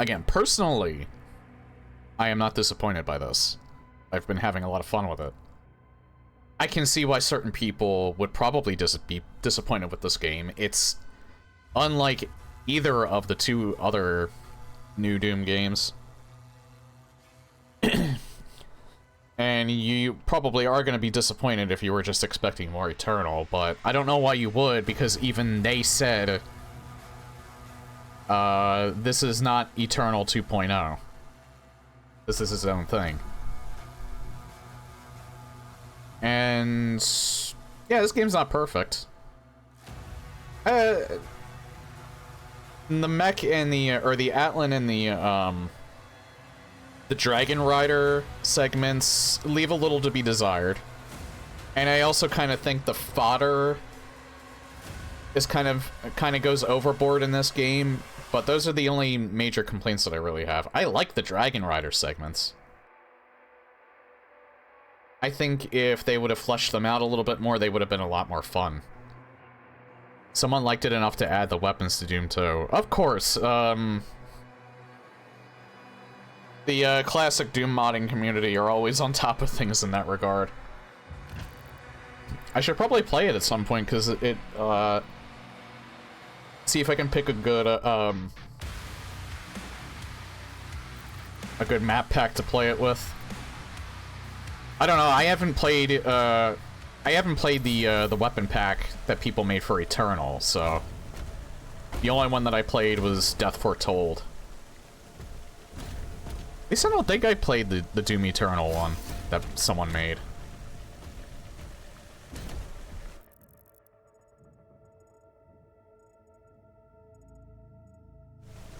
Again, personally, I am not disappointed by this. I've been having a lot of fun with it. I can see why certain people would probably be disappointed with this game. It's unlike either of the two other new Doom games. And you probably are going to be disappointed if you were just expecting more Eternal, but I don't know why you would, because even they said, this is not Eternal 2.0. This is its own thing. And yeah, this game's not perfect. The mech and the Atlan and the Dragon Rider segments leave a little to be desired. And I also kind of think the fodder is kind of goes overboard in this game, but those are the only major complaints that I really have. I like the Dragon Rider segments. I think if they would have fleshed them out a little bit more, they would have been a lot more fun. Someone liked it enough to add the weapons to Doom 2. Of course, the classic Doom modding community are always on top of things in that regard. I should probably play it at some point, because it, see if I can pick a good map pack to play it with. I don't know, I haven't played the weapon pack that people made for Eternal, so... The only one that I played was Death Foretold. At least I don't think I played the Doom Eternal one that someone made.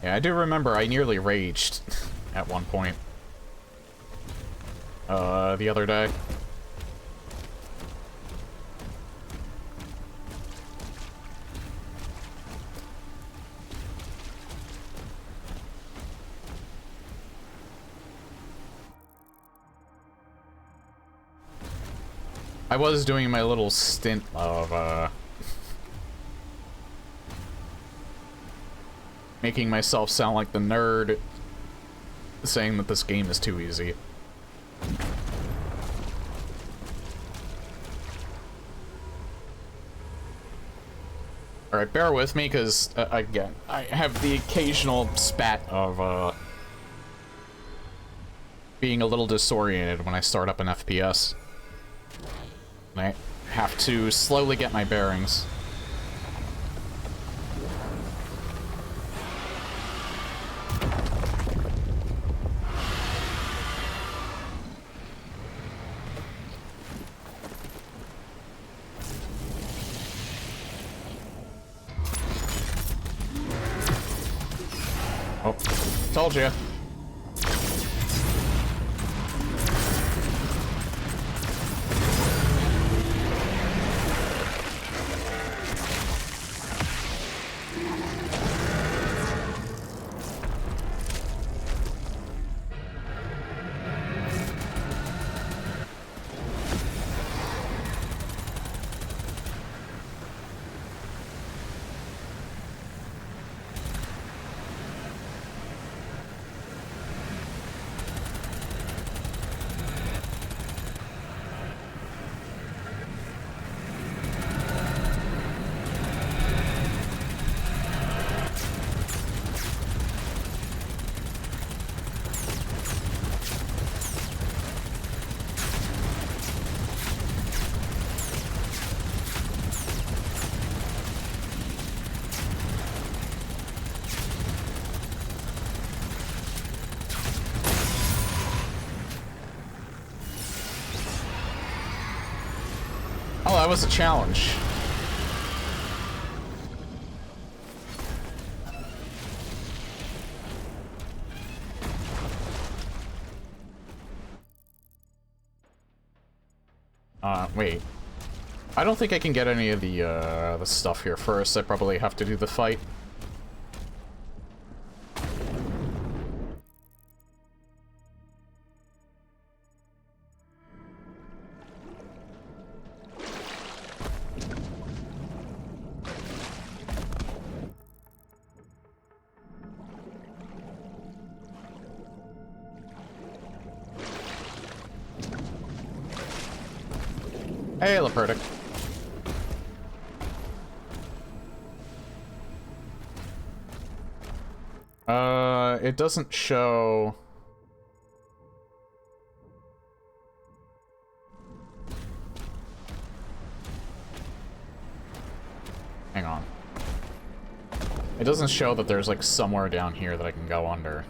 Yeah, I do remember I nearly raged at one point. The other day. I was doing my little stint of, making myself sound like the nerd, saying that this game is too easy. Alright, bear with me, because, again, I have the occasional spat of, being a little disoriented when I start up an FPS. I have to slowly get my bearings. Oh, told you. Oh, that was a challenge. Wait. I don't think I can get any of the stuff here first. I probably have to do the fight. Hey, Lepertic. It doesn't show... Hang on. It doesn't show that there's, like, somewhere down here that I can go under.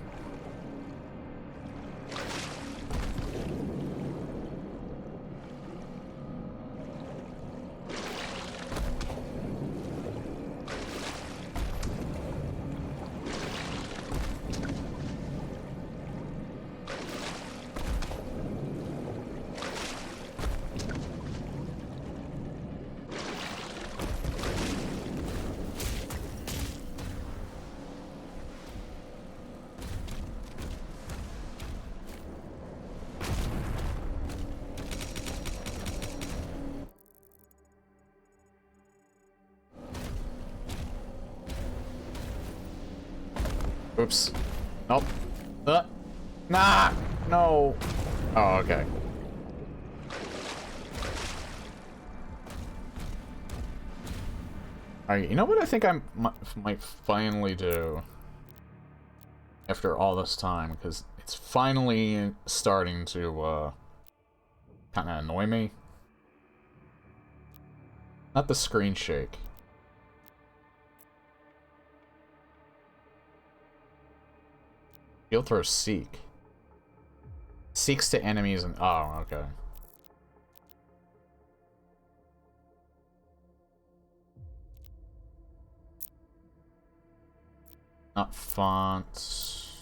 Oops. Nope. Nah! No! Oh, okay. Alright, you know what I think I might finally do? After all this time, because it's finally starting to, kind of annoy me. Not the screen shake. Shield throw seek. Seeks to enemies and... Oh, okay. Not fonts.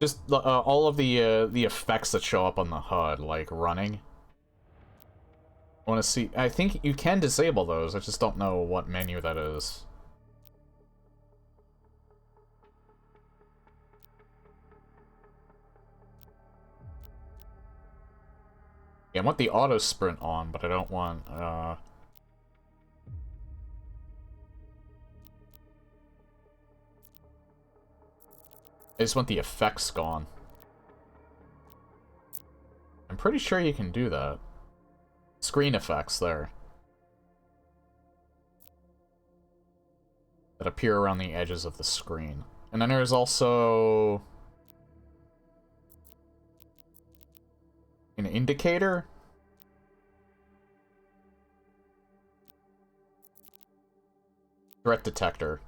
Just all of the effects that show up on the HUD, like running. I want to see... I think you can disable those, I just don't know what menu that is. Yeah, I want the auto sprint on, but I don't want, I just want the effects gone. I'm pretty sure you can do that. Screen effects there. That appear around the edges of the screen. And then there's also... an indicator? Threat detector.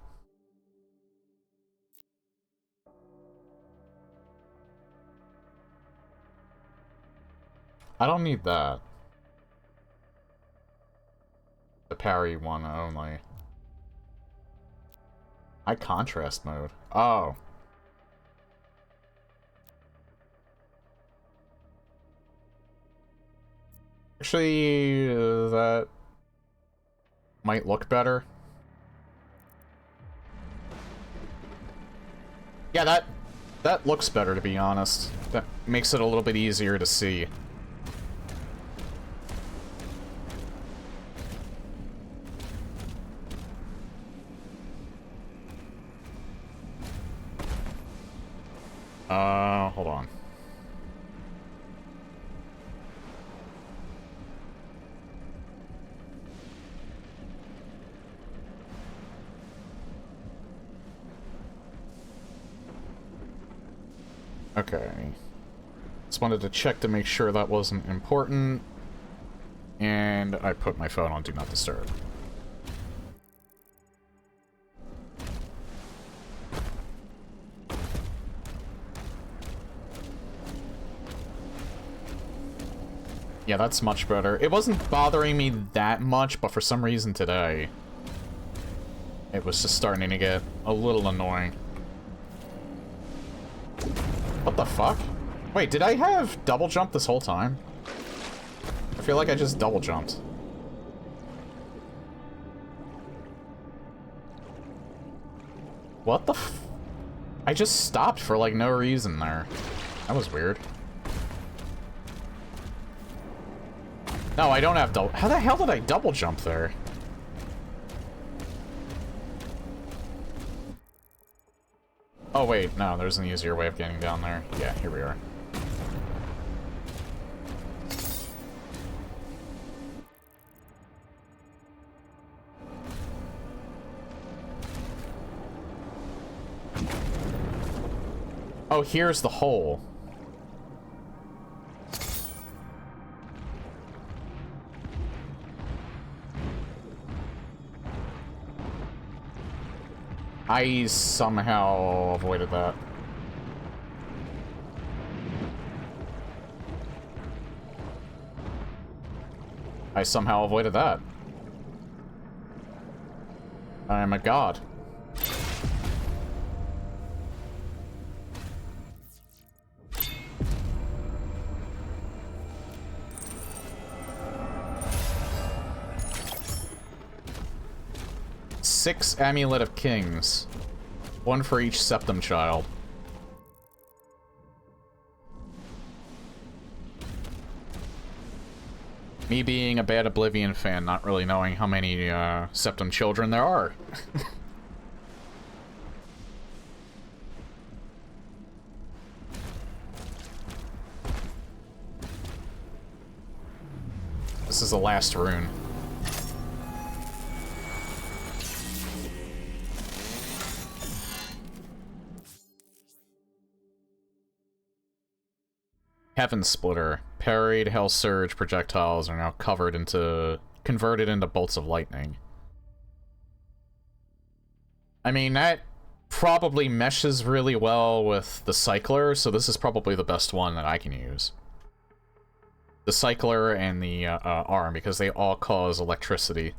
I don't need that. The parry one only. High contrast mode. Oh. Actually, that might look better. Yeah, that looks better, to be honest. That makes it a little bit easier to see. Hold on. Okay. Just wanted to check to make sure that wasn't important. And I put my phone on Do Not Disturb. Yeah, that's much better. It wasn't bothering me that much, but for some reason today, it was just starting to get a little annoying. What the fuck? Wait, did I have double jump this whole time? I feel like I just double jumped. What the f- I just stopped for like no reason there. That was weird. No, I don't have double- How the hell did I double jump there? Oh wait, no, there's an easier way of getting down there. Yeah, here we are. Oh, here's the hole. I somehow avoided that. I somehow avoided that. I am a god. Six Amulet of Kings. One for each Septum Child. Me being a bad Oblivion fan, not really knowing how many Septum Children there are. This is the last rune. Heaven Splitter. Parried Hell Surge projectiles are now converted into bolts of lightning. I mean, that probably meshes really well with the Cycler, so this is probably the best one that I can use. The Cycler and the Arm, because they all cause electricity.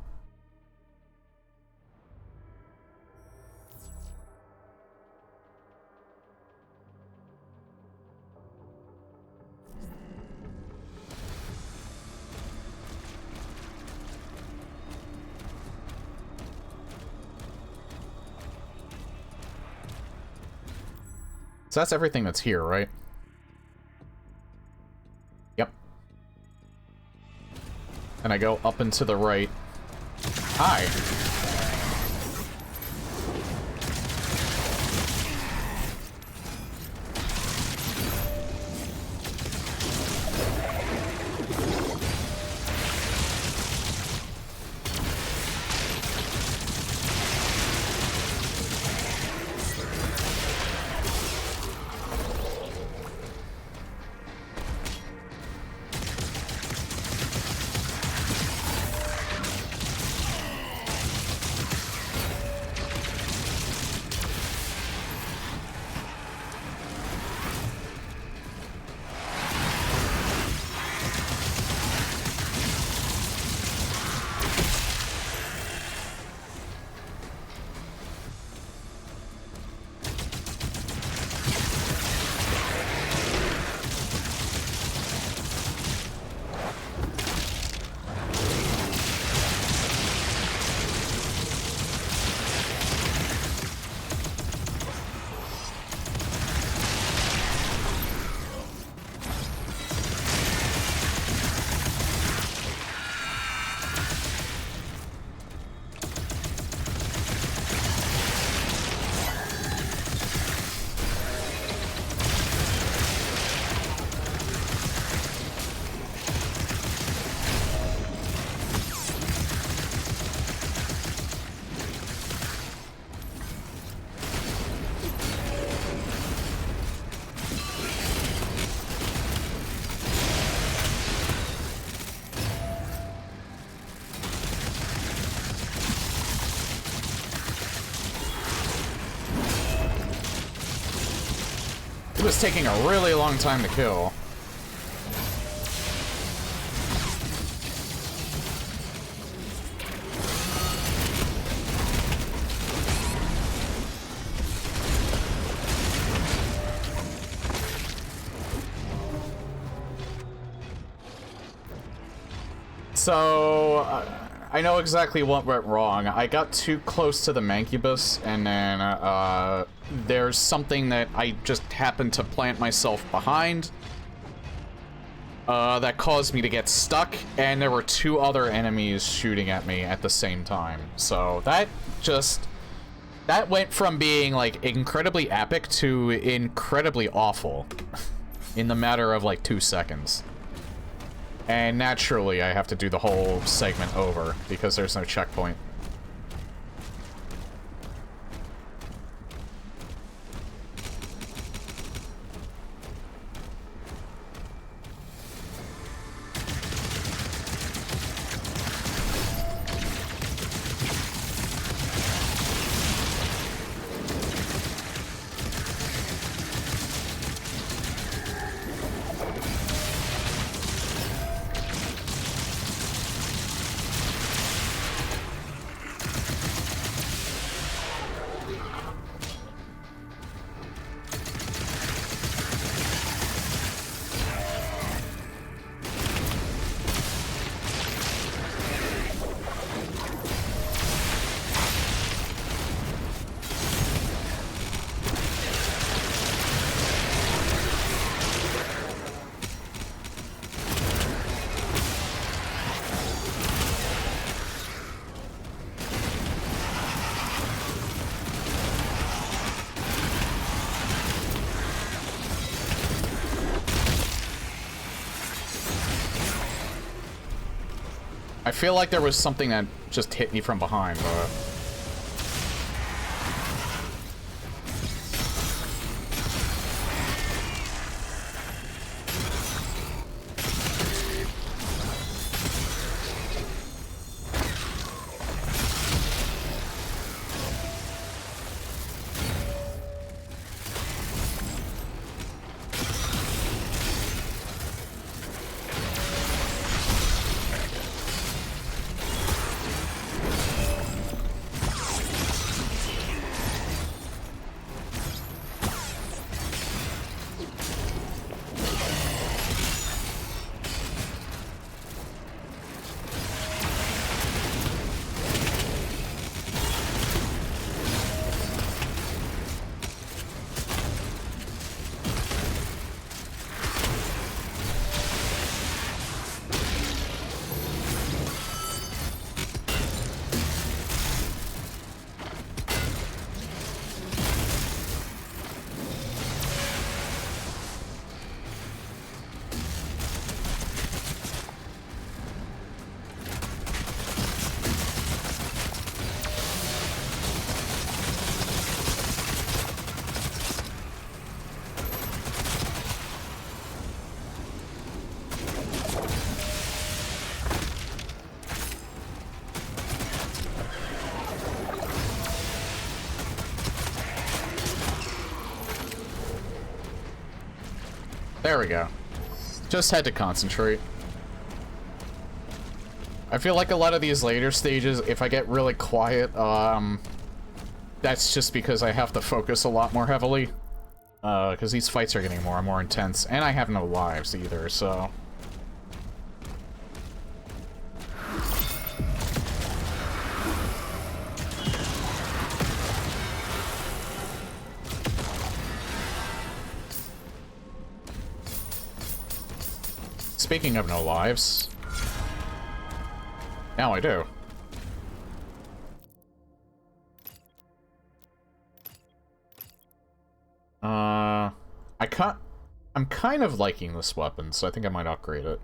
So that's everything that's here, right? Yep. And I go up and to the right. Hi. It was taking a really long time to kill. So, I know exactly what went wrong. I got too close to the Mancubus, and then, there's something that I just happened to plant myself behind, that caused me to get stuck, and there were two other enemies shooting at me at the same time. So, that just That went from being, like, incredibly epic to incredibly awful in the matter of, like, 2 seconds. And naturally, I have to do the whole segment over because there's no checkpoint. I feel like there was something that just hit me from behind, but... There we go. Just had to concentrate. I feel like a lot of these later stages, if I get really quiet, that's just because I have to focus a lot more heavily. Because these fights are getting more and more intense, and I have no lives either, so... Speaking of no lives... Now I do. I'm kind of liking this weapon, so I think I might upgrade it.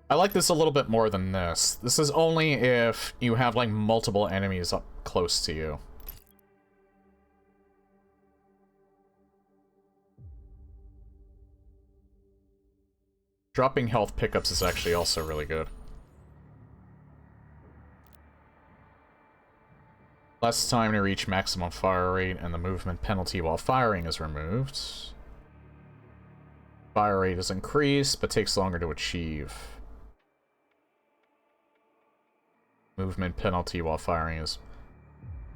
I like this a little bit more than this. This is only if you have, like, multiple enemies up close to you. Dropping health pickups is actually also really good. Less time to reach maximum fire rate, and the movement penalty while firing is removed. Fire rate is increased, but takes longer to achieve. Movement penalty while firing is...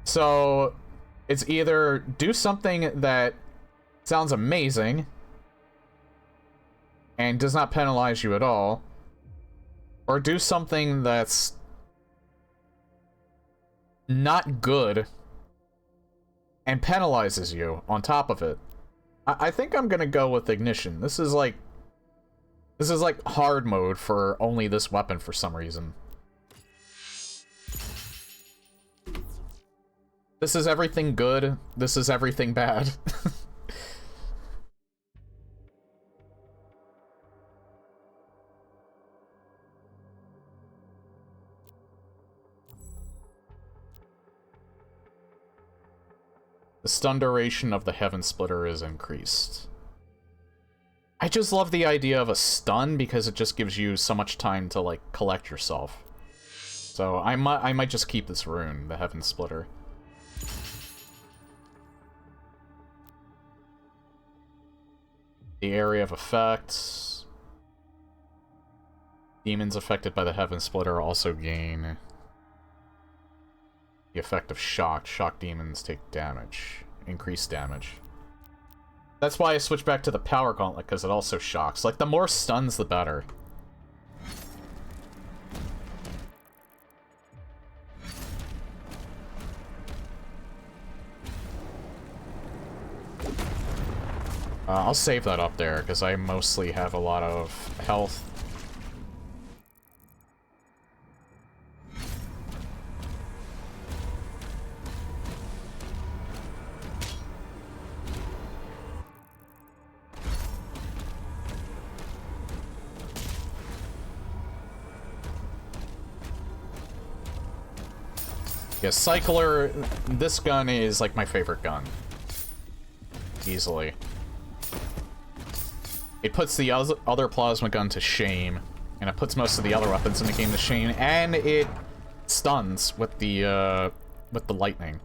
So, it's either do something that sounds amazing and does not penalize you at all, or do something that's not good and penalizes you on top of it. I think I'm gonna go with Ignition. This is like hard mode for only this weapon for some reason. This is everything good. This is everything bad. The stun duration of the Heaven Splitter is increased. I just love the idea of a stun because it just gives you so much time to, like, collect yourself. So I might just keep this rune, the Heaven Splitter. The area of effect. Demons affected by the Heaven Splitter also gain the effect of shock. Shock demons take damage. Increased damage. That's why I switched back to the Power Gauntlet, because it also shocks. Like, the more stuns, the better. I'll save that up there, because I mostly have a lot of health. Yeah, Cycler, this gun is, like, my favorite gun. Easily. It puts the other plasma gun to shame, and it puts most of the other weapons in the game to shame, and it stuns with the lightning.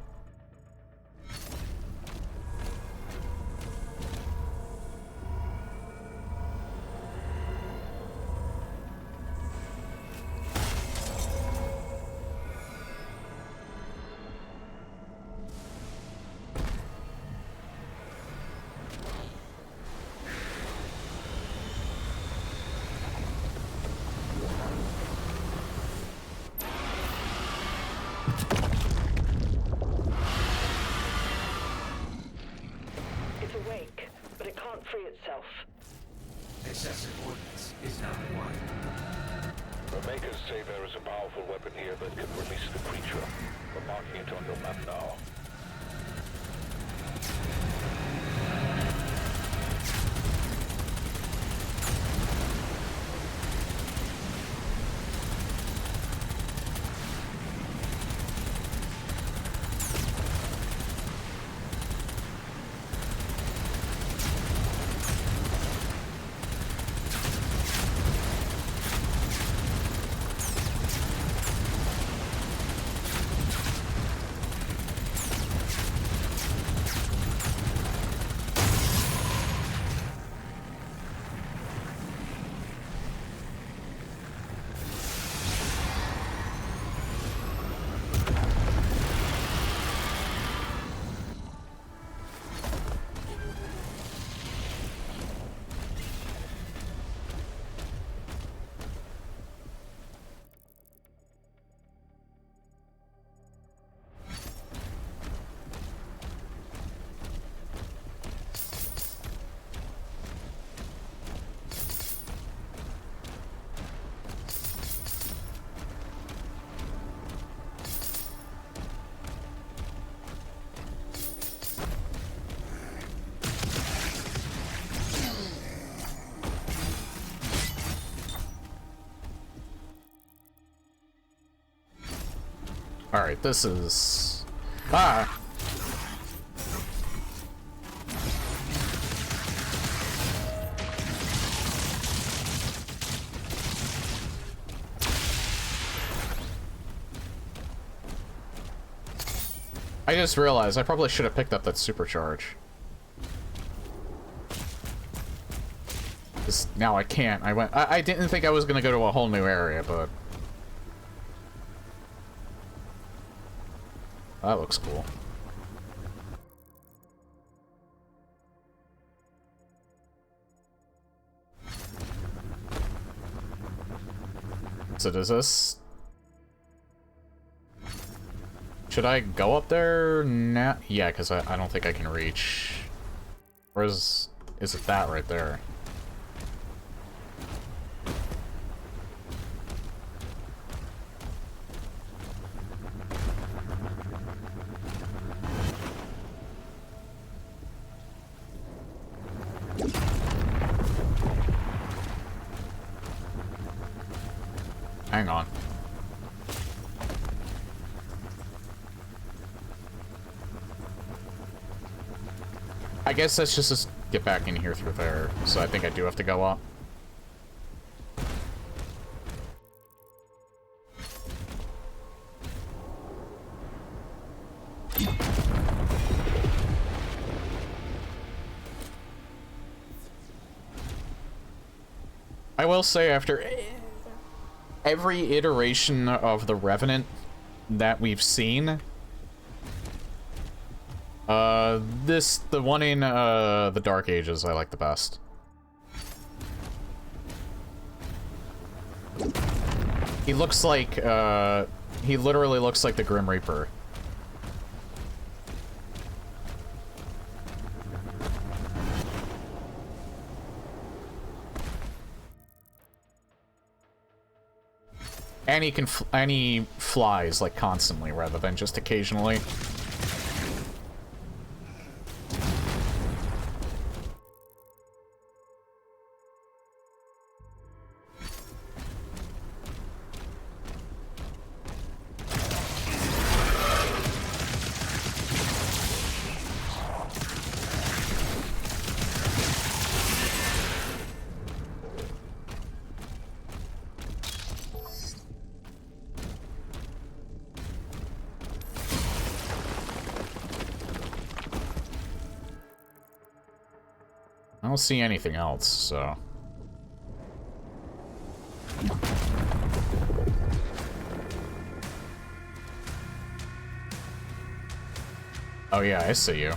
Alright, this is... Ah! I just realized I probably should have picked up that supercharge. Now I can't. I didn't think I was gonna go to a whole new area, but... That looks cool. So does this... Should I go up there now? Yeah, because I don't think I can reach. Or is it that right there? hang on. I guess let's just get back in here through there. So I think I do have to go up. I will say, after every iteration of the Revenant that we've seen, the one in, the Dark Ages I like the best. He looks like, he literally looks like the Grim Reaper. And he can, and he flies, like, constantly, rather than just occasionally. I don't see anything else, so... Oh yeah, I see you.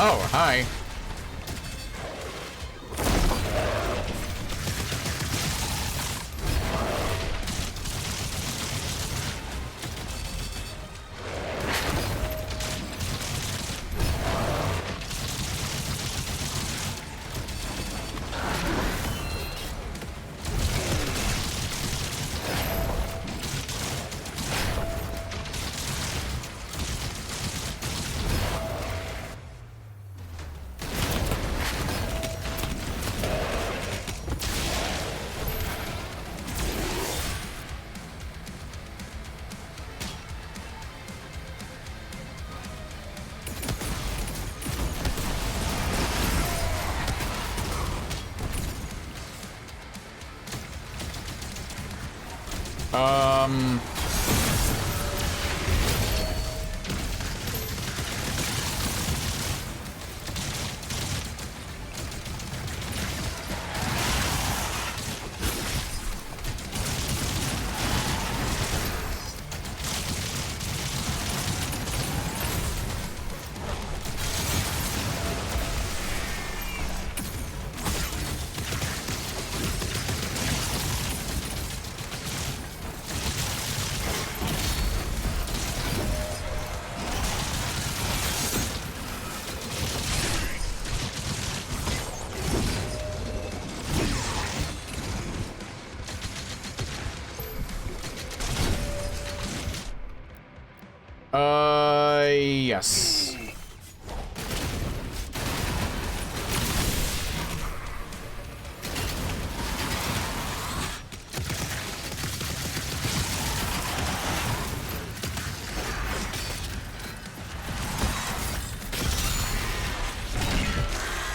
Oh, hi. Yes.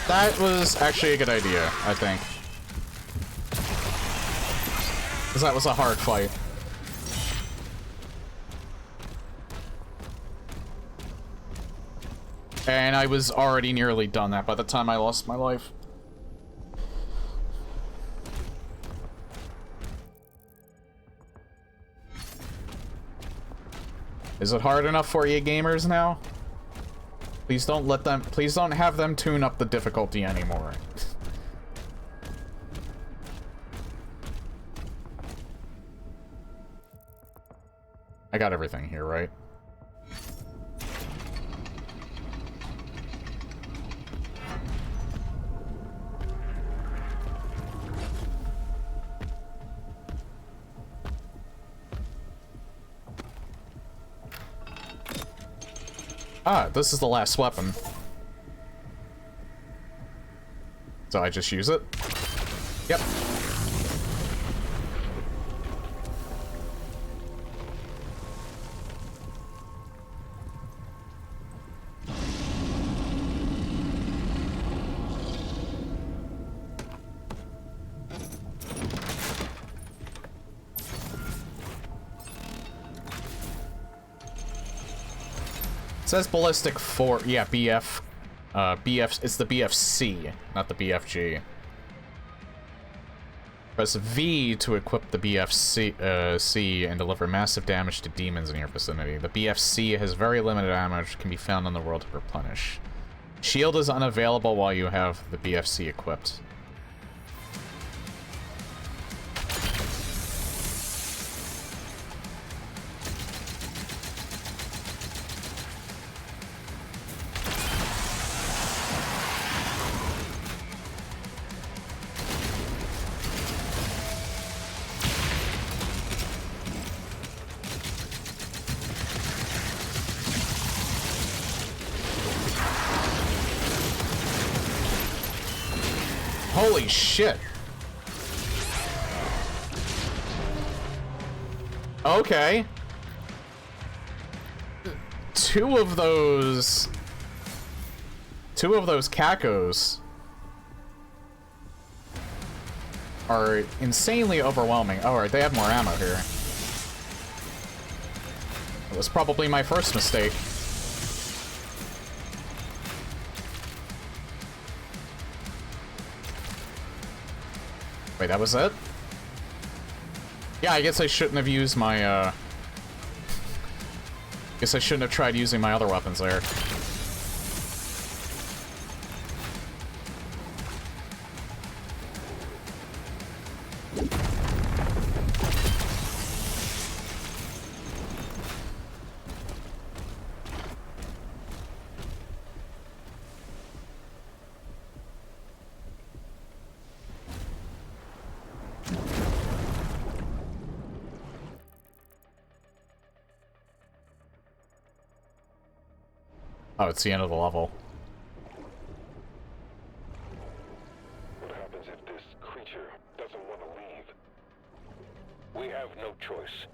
That was actually a good idea, I think. Because that was a hard fight. And I was already nearly done that by the time I lost my life. Is it hard enough for you gamers now? Please don't let them, please don't have them tune up the difficulty anymore. I got everything here, right? Ah, this is the last weapon. So I just use it? Yep. It says ballistic 4, yeah, BF, it's the BFC, not the BFG. Press V to equip the BFC, C and deliver massive damage to demons in your vicinity. The BFC has very limited ammo, which can be found on the world to replenish. Shield is unavailable while you have the BFC equipped. Holy shit. Okay. Two of those cacos are insanely overwhelming. Oh, alright, they have more ammo here. It was probably my first mistake. Wait, that was it? Yeah, I guess I shouldn't have used my, guess I shouldn't have tried using my other weapons there. Oh, it's the end of the level. What happens if this creature doesn't want to leave? We have no choice.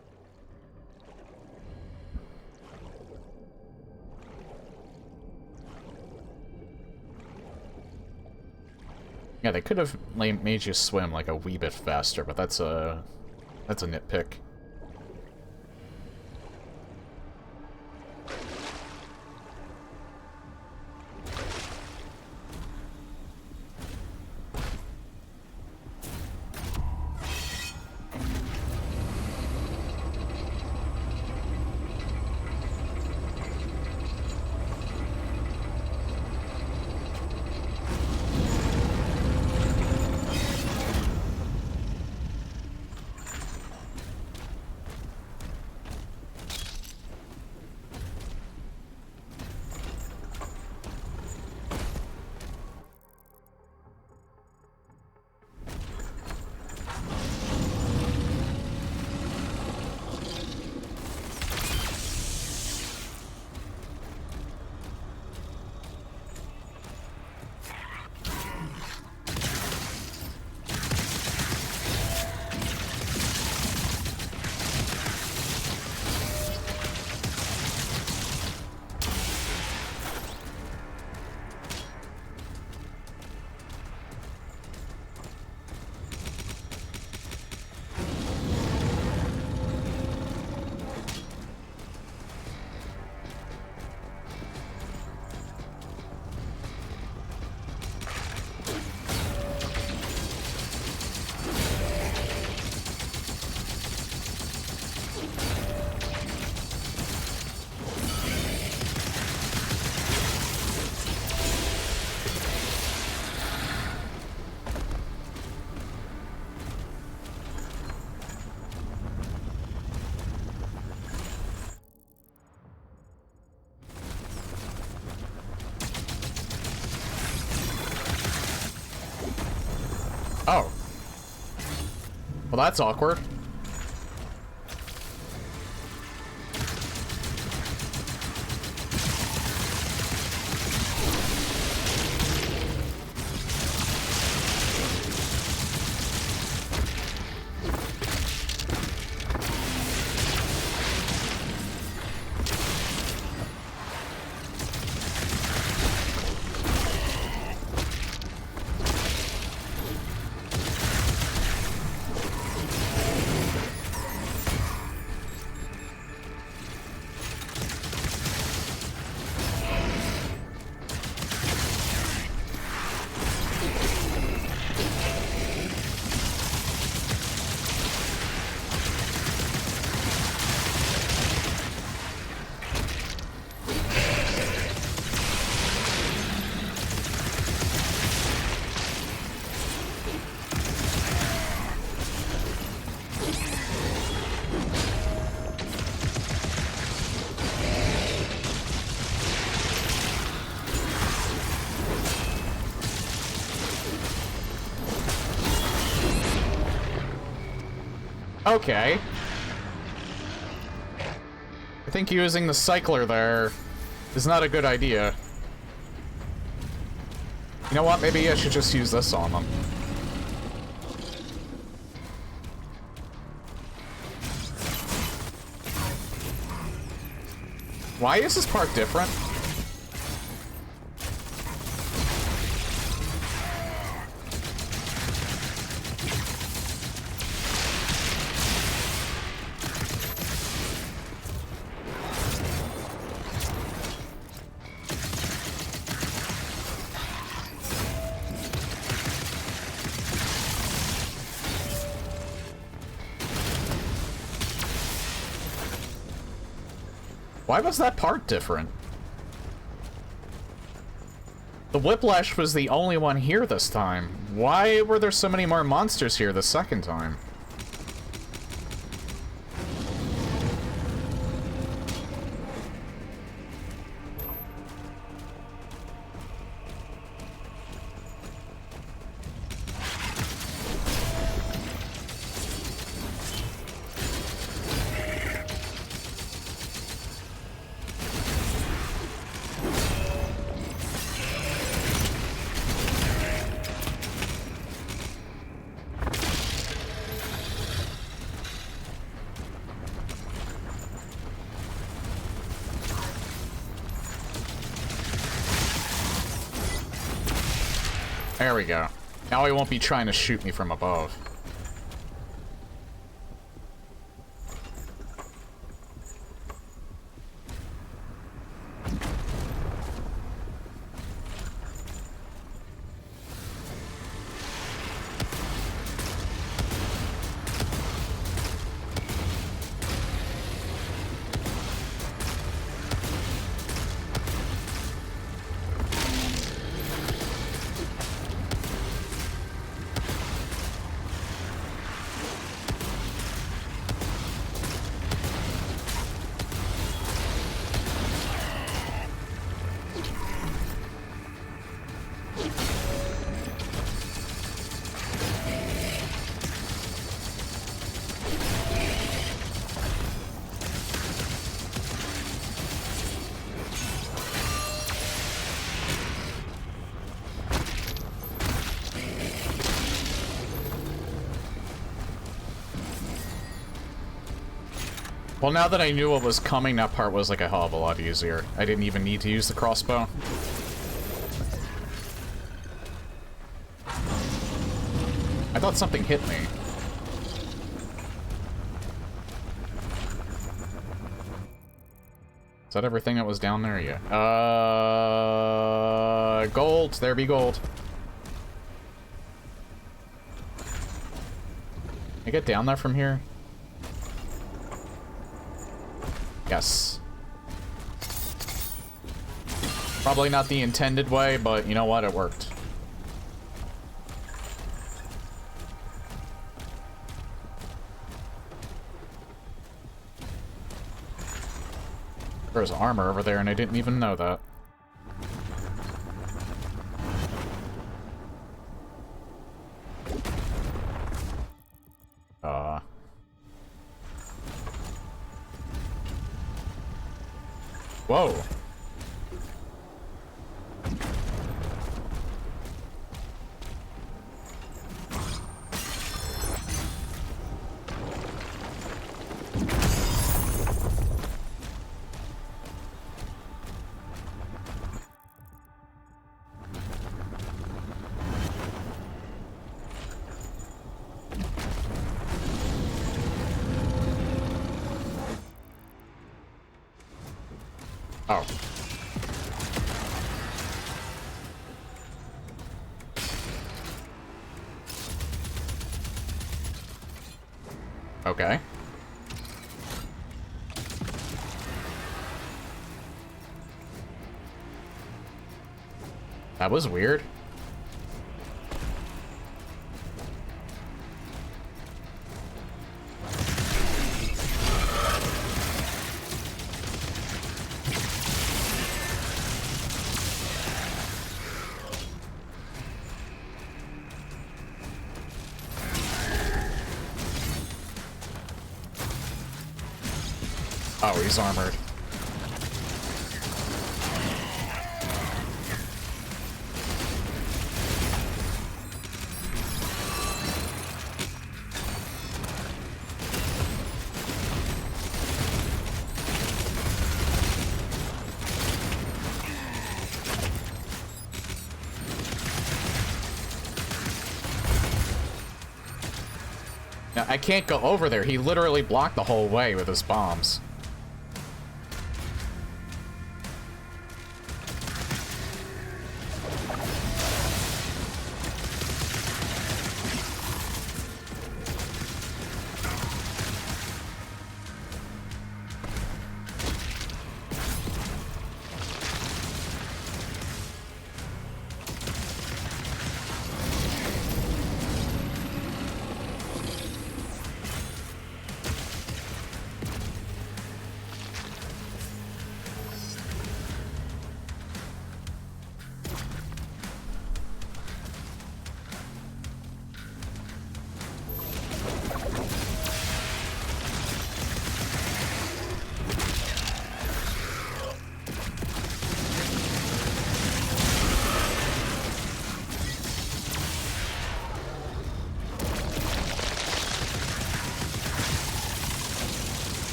Yeah, they could have made you swim like a wee bit faster, but that's a nitpick. Oh. Well, that's awkward. Okay. I think using the cycler there is not a good idea. You know what? Maybe I should just use this on them. Why is this part different? Why was that part different? The Whiplash was the only one here this time. Why were there so many more monsters here the second time? There we go. Now he won't be trying to shoot me from above. Well, now that I knew what was coming, that part was like a hell of a lot easier. I didn't even need to use the crossbow. I thought something hit me. Is that everything that was down there? Yeah. Gold. There be gold. Can I get down there from here? Yes. Probably not the intended way, but you know what? It worked. There's armor over there, and I didn't even know that. Whoa. Oh. Okay. That was weird. Oh, he's armored. Now, I can't go over there. He literally blocked the whole way with his bombs.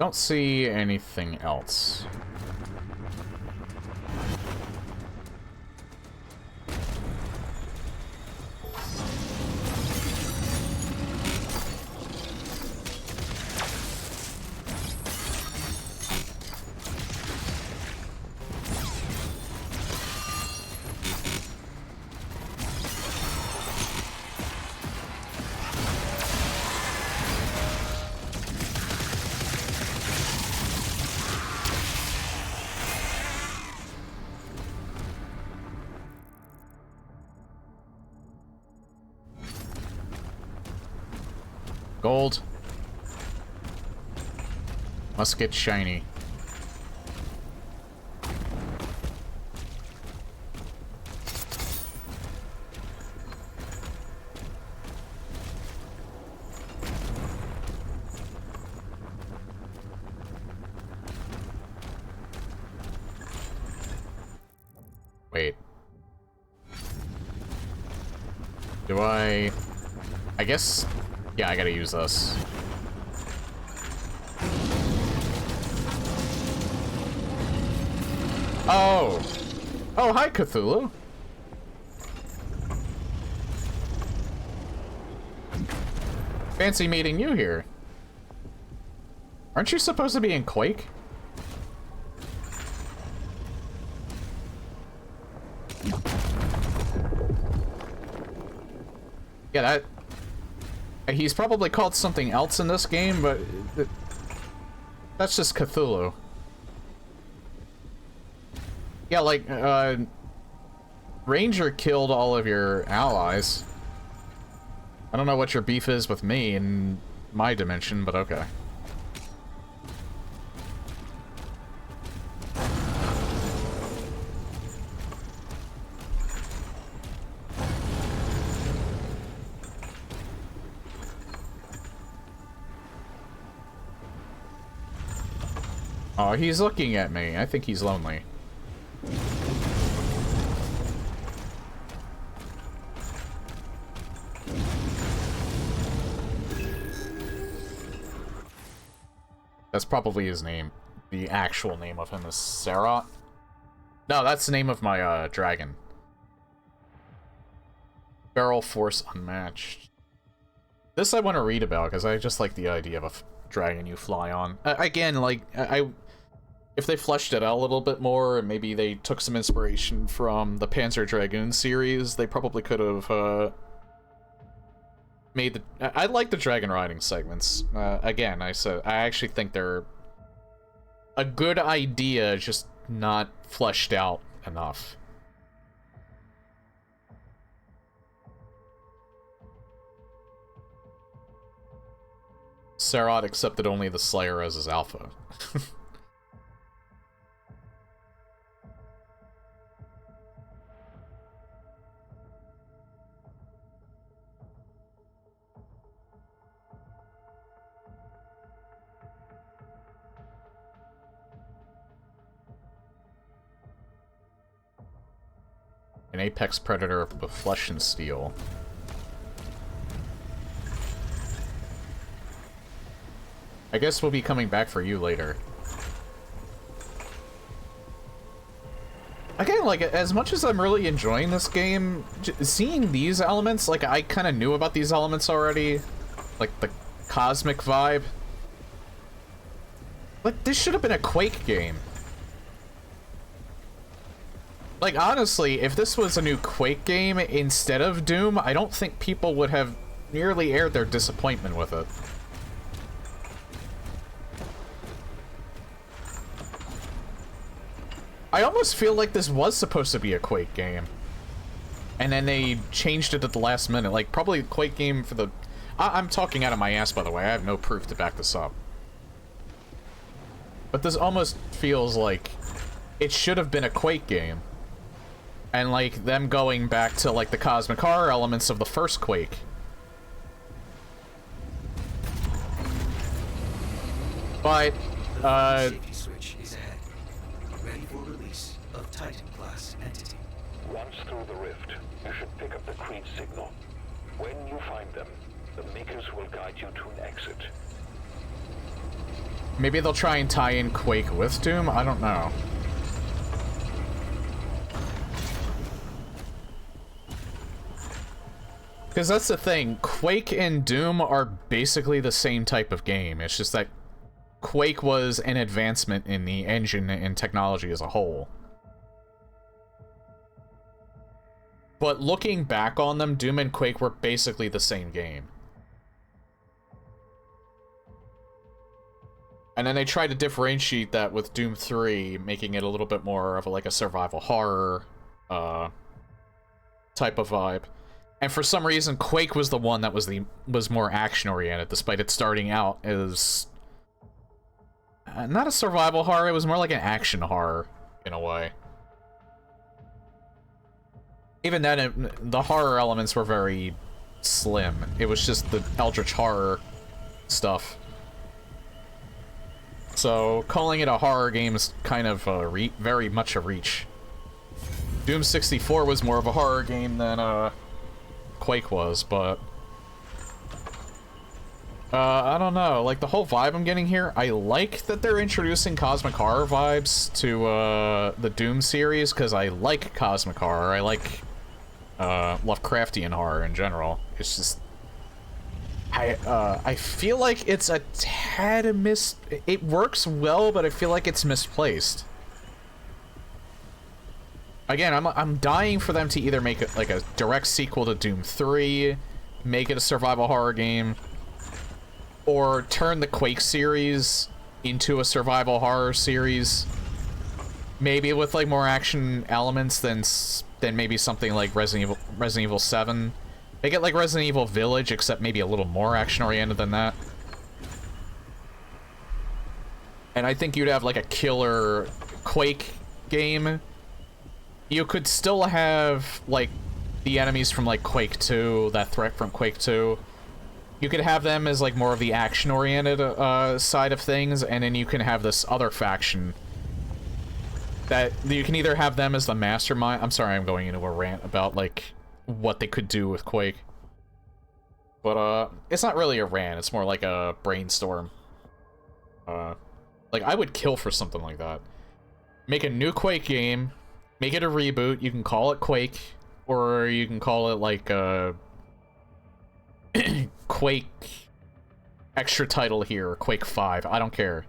Don't see anything else. Gold. Must get shiny. Wait. Do I guess... Yeah, I gotta use this. Oh! Oh, hi, Cthulhu! Fancy meeting you here. Aren't you supposed to be in Quake? Yeah, that... He's probably called something else in this game, but... That's just Cthulhu. Yeah, like, Ranger killed all of your allies. I don't know what your beef is with me in my dimension, but okay. Oh, he's looking at me. I think he's lonely. That's probably his name. The actual name of him is Serot. No, that's the name of my dragon. Barrel Force Unmatched. This I want to read about because I just like the idea of a dragon you fly on. Again, like if they fleshed it out a little bit more and maybe they took some inspiration from the Panzer Dragoon series, they probably could have made the... I like the dragon riding segments. Again, I actually think they're a good idea, just not fleshed out enough. Serot accepted only the Slayer as his alpha. An apex predator with flesh and steel. I guess we'll be coming back for you later. Again, like, as much as I'm really enjoying this game, seeing these elements, like, I kind of knew about these elements already. Like, the cosmic vibe. Like, this should have been a Quake game. Like, honestly, if this was a new Quake game instead of Doom, I don't think people would have nearly aired their disappointment with it. I almost feel like this was supposed to be a Quake game. And then they changed it at the last minute. Like, probably a Quake game for the... I'm talking out of my ass, by the way. I have no proof to back this up. But this almost feels like it should have been a Quake game. And, like, them going back to, like, the cosmic horror elements of the first Quake. But, Safety switch is ahead. Ready for release of Titan-class entity. Once through the rift, you should pick up the Creed signal. When you find them, the Makers will guide you to an exit. maybe they'll try and tie in Quake with Doom? I don't know. Because that's the thing, Quake and Doom are basically the same type of game. It's just that Quake was an advancement in the engine and technology as a whole. But looking back on them, Doom and Quake were basically the same game. And then they tried to differentiate that with Doom 3, making it a little bit more of like a survival horror type of vibe. And for some reason, Quake was the one that was more action-oriented, despite it starting out as... not a survival horror, it was more like an action horror, in a way. Even then, the horror elements were very slim. It was just the Eldritch horror stuff. So, calling it a horror game is kind of very much a reach. Doom 64 was more of a horror game than, Quake was, but... I don't know, like, the whole vibe I'm getting here, I like that they're introducing cosmic horror vibes to, the Doom series, because I like cosmic horror, I like, Lovecraftian horror in general. It's just... I feel like it's a tad it works well, but I feel like it's misplaced. Again, I'm dying for them to either make it like a direct sequel to Doom 3, make it a survival horror game, or turn the Quake series into a survival horror series. Maybe with like more action elements than maybe something like Resident Evil 7. Make it like Resident Evil Village, except maybe a little more action-oriented than that. And I think you'd have like a killer Quake game. You could still have, like, the enemies from, like, Quake 2, that threat from Quake 2. You could have them as, like, more of the action-oriented side of things, and then you can have this other faction that you can either have them as the mastermind. I'm sorry, I'm going into a rant about, like, what they could do with Quake. But, it's not really a rant, it's more like a brainstorm. Like, I would kill for something like that. Make a new Quake game, make it a reboot, you can call it Quake, or you can call it, like, Quake extra title here, or Quake 5, I don't care.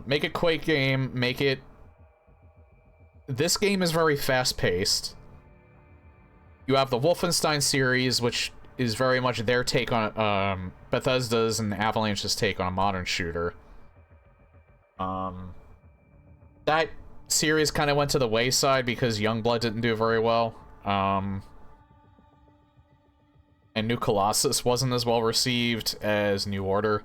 Make a Quake game, make it... This game is very fast-paced. You have the Wolfenstein series, which is very much their take on, Bethesda's and Avalanche's take on a modern shooter. That series kind of went to the wayside because Youngblood didn't do very well. And New Colossus wasn't as well received as New Order.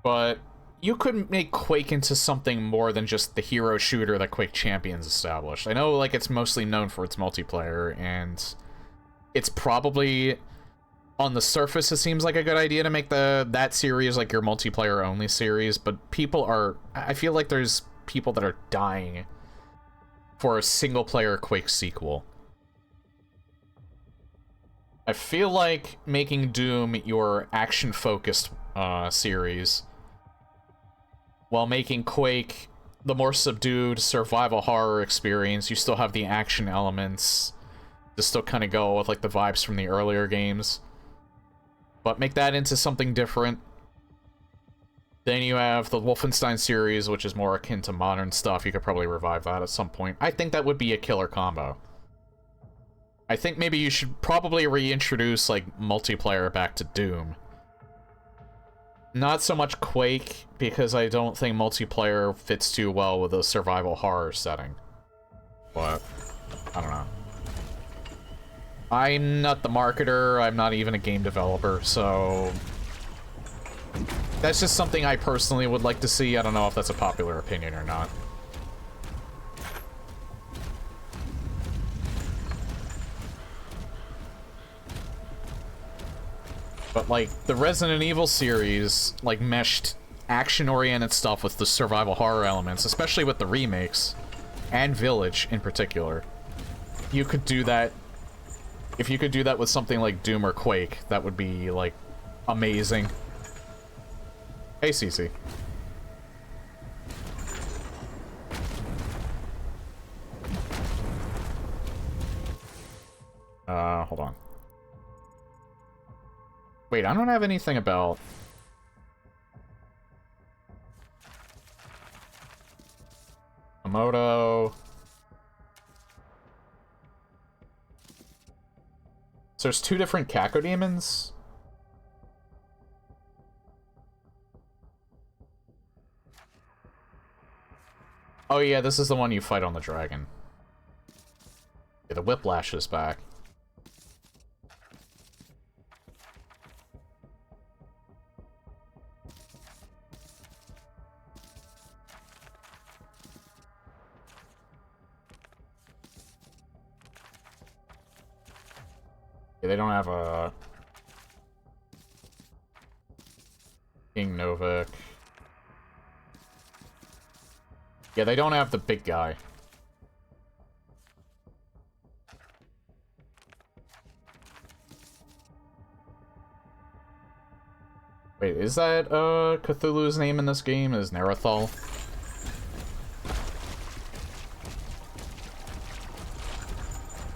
But you could make Quake into something more than just the hero shooter that Quake Champions established. I know, like, it's mostly known for its multiplayer, and it's probably, on the surface, it seems like a good idea to make that series, like, your multiplayer-only series, but people are... I feel like there's people that are dying for a single-player Quake sequel. I feel like making Doom your action-focused series, while making Quake the more subdued survival horror experience. You still have the action elements to still kind of go with, like, the vibes from the earlier games. But make that into something different. Then you have the Wolfenstein series, which is more akin to modern stuff. You could probably revive that at some point. I think that would be a killer combo. I think maybe you should probably reintroduce, like, multiplayer back to Doom. Not so much Quake, because I don't think multiplayer fits too well with a survival horror setting. But, I don't know. I'm not the marketer, I'm not even a game developer, so... That's just something I personally would like to see. I don't know if that's a popular opinion or not. But, like, the Resident Evil series, like, meshed action-oriented stuff with the survival horror elements, especially with the remakes, and Village in particular. You could do that... If you could do that with something like Doom or Quake, that would be, like, amazing. Hey, Cece. Hold on. Wait, I don't have anything about... Komodo... So there's two different Cacodemons? Oh yeah, this is the one you fight on the dragon. Yeah, the Whiplash is back. Yeah, they don't have a... King Novik. Yeah, they don't have the big guy. Wait, is that, Cthulhu's name in this game? Is Nerothal?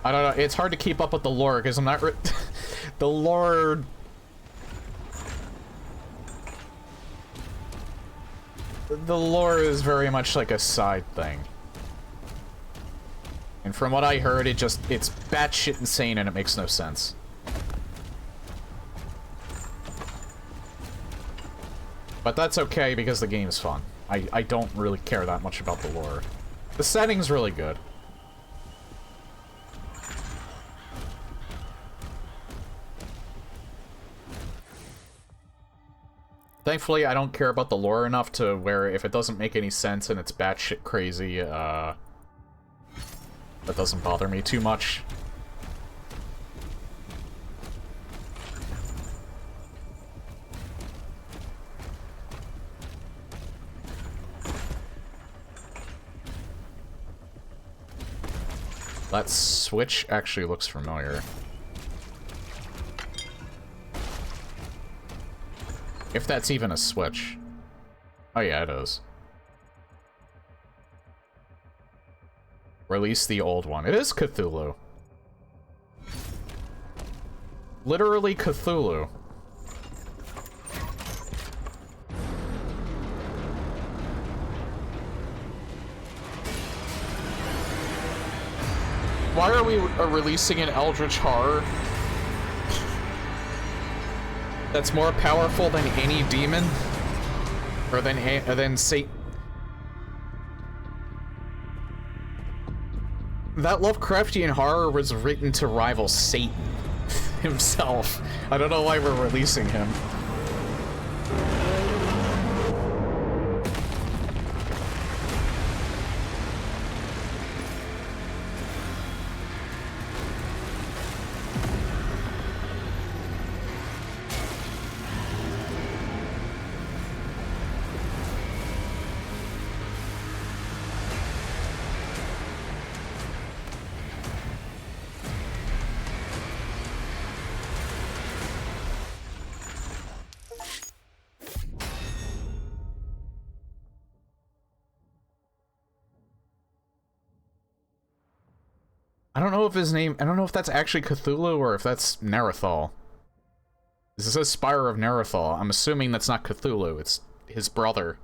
I don't know, it's hard to keep up with the lore, because I'm not the lore... The lore is very much like a side thing. And from what I heard, it's batshit insane and it makes no sense. But that's okay, because the game's fun. I don't really care that much about the lore. The setting's really good. Thankfully, I don't care about the lore enough to where if it doesn't make any sense and it's batshit crazy, that doesn't bother me too much. That switch actually looks familiar. If that's even a switch. Oh yeah, it is. Release the old one. It is Cthulhu. Literally Cthulhu. Why are we releasing an Eldritch Horror that's more powerful than any demon? Or than Satan? That Lovecraftian horror was written to rival Satan himself. I don't know why we're releasing him. I don't know if his name, I don't know if that's actually Cthulhu or if that's Neruthal. This says Spire of Neruthal. I'm assuming that's not Cthulhu, it's his brother.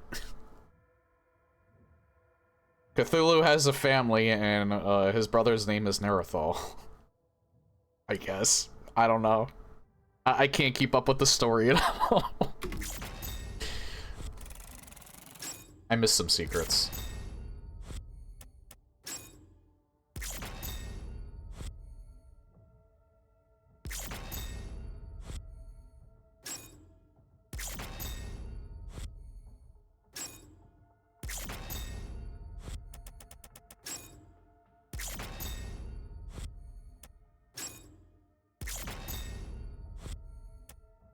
Cthulhu has a family and his brother's name is Neruthal. I guess. I don't know. I can't keep up with the story at all. I missed some secrets.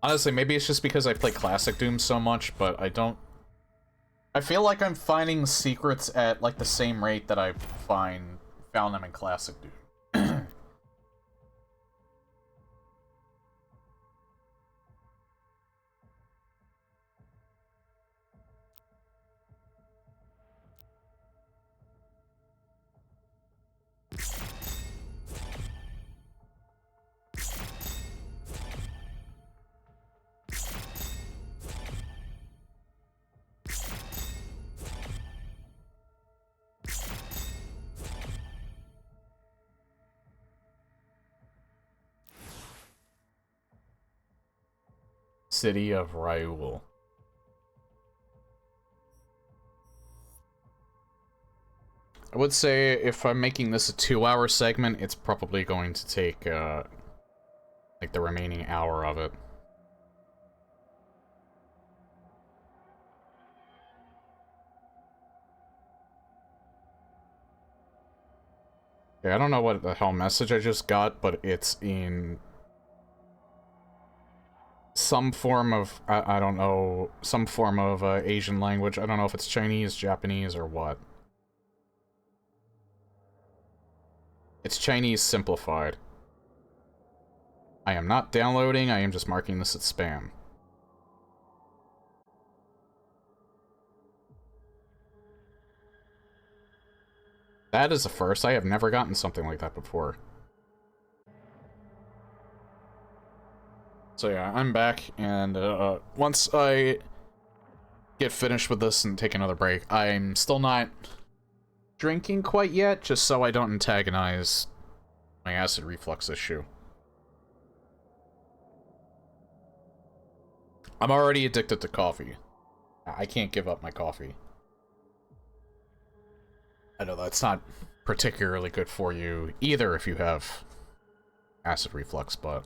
Honestly, maybe it's just because I play Classic Doom so much, but I don't... I feel like I'm finding secrets at, like, the same rate that I found them in Classic Doom. City of Raoul. I would say if I'm making this a 2-hour segment, it's probably going to take, like, the remaining hour of it. Okay, I don't know what the hell message I just got, but it's in some form of, I don't know, some form of Asian language. I don't know if it's Chinese, Japanese, or what. It's Chinese simplified. I am not downloading, I am just marking this as spam. That is a first. I have never gotten something like that before. So yeah, I'm back, and once I get finished with this and take another break, I'm still not drinking quite yet, just so I don't antagonize my acid reflux issue. I'm already addicted to coffee. I can't give up my coffee. I know that's not particularly good for you either if you have acid reflux, but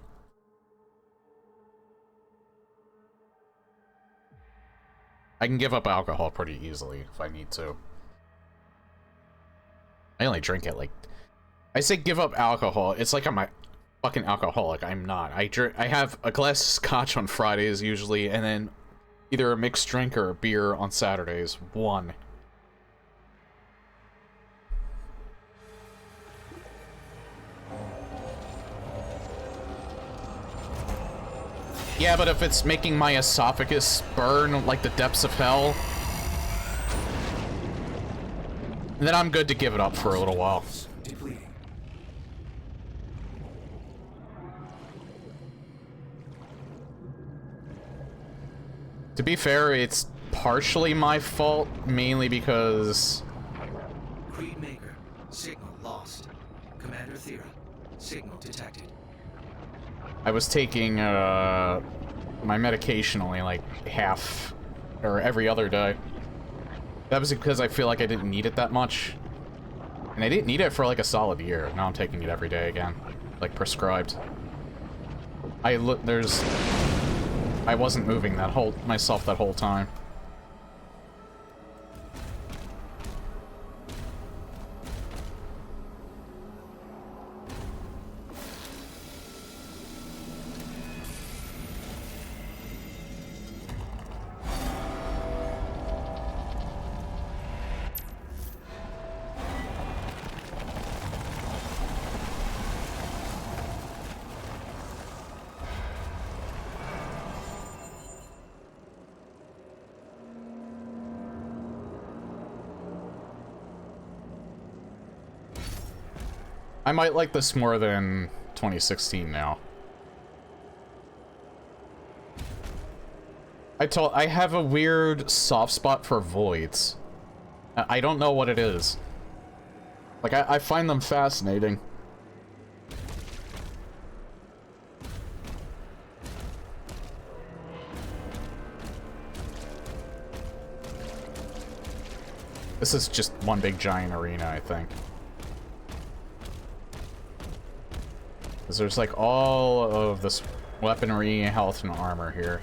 I can give up alcohol pretty easily if I need to. I only drink it like... I say give up alcohol, it's like I'm a fucking alcoholic. I'm not. I have a glass of scotch on Fridays usually, and then either a mixed drink or a beer on Saturdays. One. Yeah, but if it's making my esophagus burn like the depths of hell, then I'm good to give it up for a little while. Depleting. To be fair, it's partially my fault, mainly because... Creed Maker. Signal lost. Commander Thera. Signal detected. I was taking, my medication only, like, half, or every other day. That was because I feel like I didn't need it that much. And I didn't need it for, like, a solid year. Now I'm taking it every day again. Like, prescribed. I wasn't moving myself that whole time. I might like this more than 2016 now. I have a weird soft spot for voids. I don't know what it is. Like, I find them fascinating. This is just one big giant arena, I think. Because there's like all of this weaponry, health, and armor here.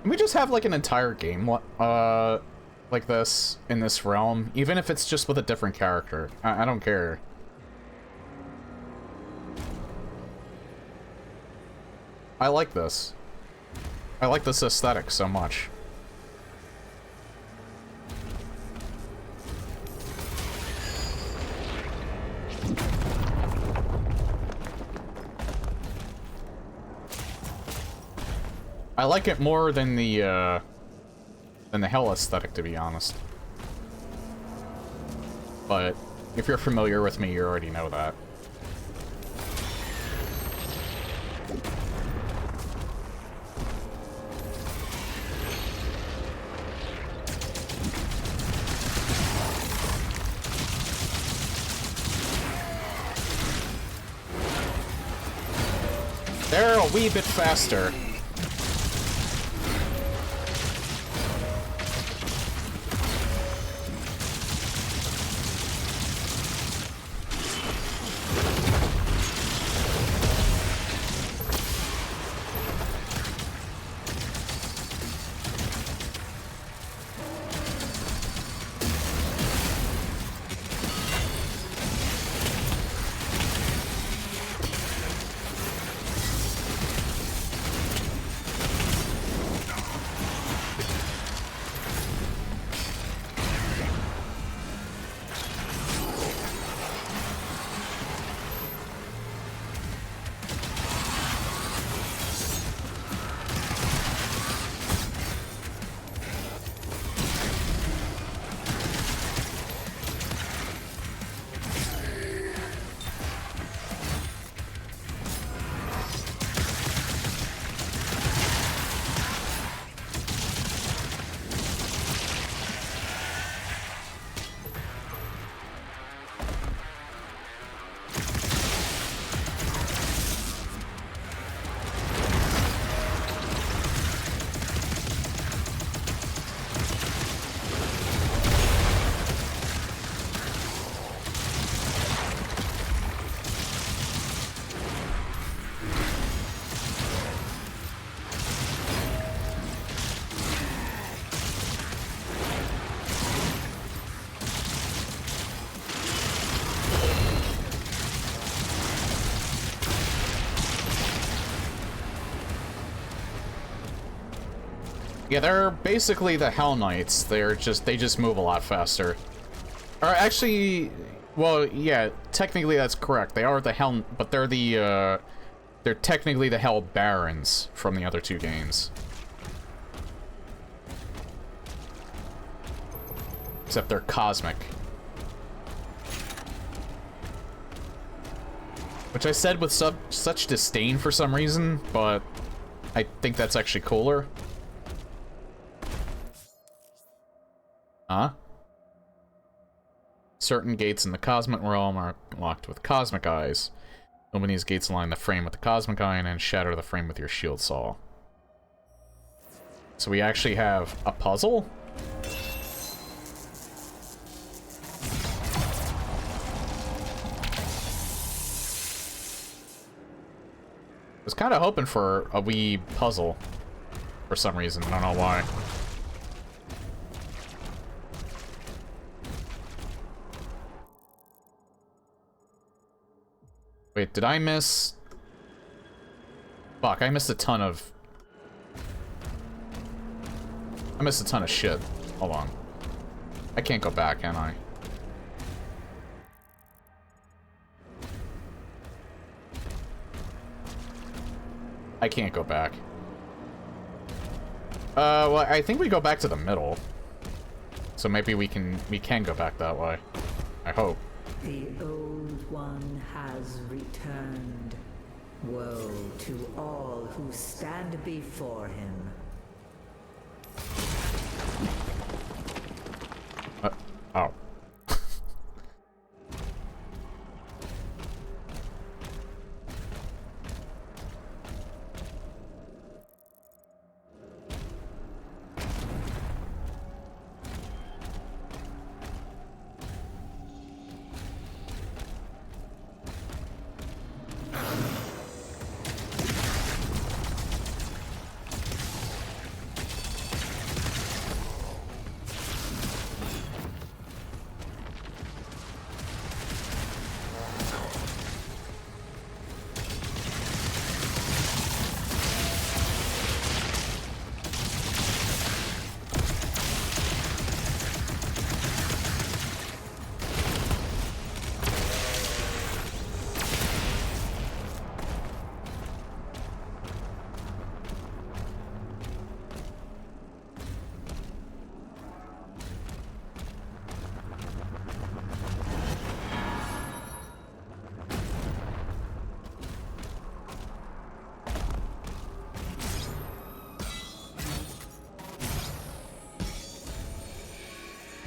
Can we just have like an entire game like this in this realm, even if it's just with a different character? I don't care. I like this. I like this aesthetic so much. I like it more than the hell aesthetic, to be honest. But if you're familiar with me, you already know that. They're a wee bit faster. Yeah, they're basically the Hell Knights. They just move a lot faster. Or actually, well, yeah, technically that's correct. They are the Hell, but they're technically the Hell Barons from the other two games. Except they're cosmic. Which I said with such disdain for some reason, but I think that's actually cooler. Huh? Certain gates in the cosmic realm are locked with cosmic eyes. Open these gates, align the frame with the cosmic eye, and then shatter the frame with your shield saw. So we actually have a puzzle? I was kind of hoping for a wee puzzle for some reason. I don't know why. Wait, did I miss... Fuck, I missed a ton of... I missed a ton of shit. Hold on. I can't go back, can I? I can't go back. Well, I think we go back to the middle. So maybe we can go back that way. I hope. The Old One has returned. Woe to all who stand before him. Oh.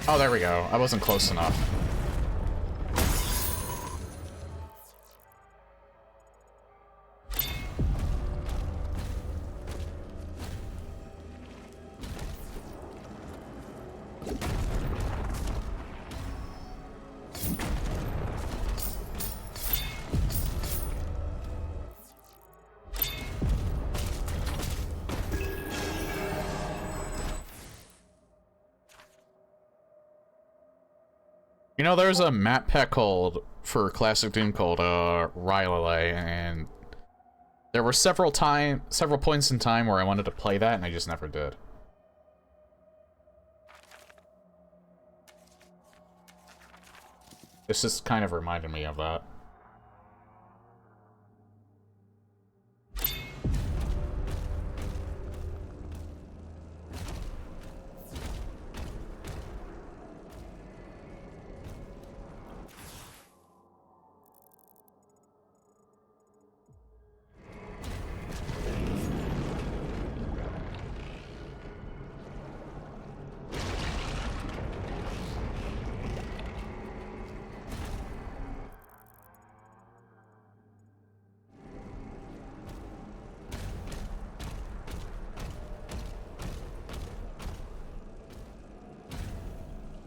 Oh, there we go. I wasn't close enough. You know, there's a map pack for Classic Doom called Rylale, and there were several points in time where I wanted to play that, and I just never did. This just kind of reminded me of that.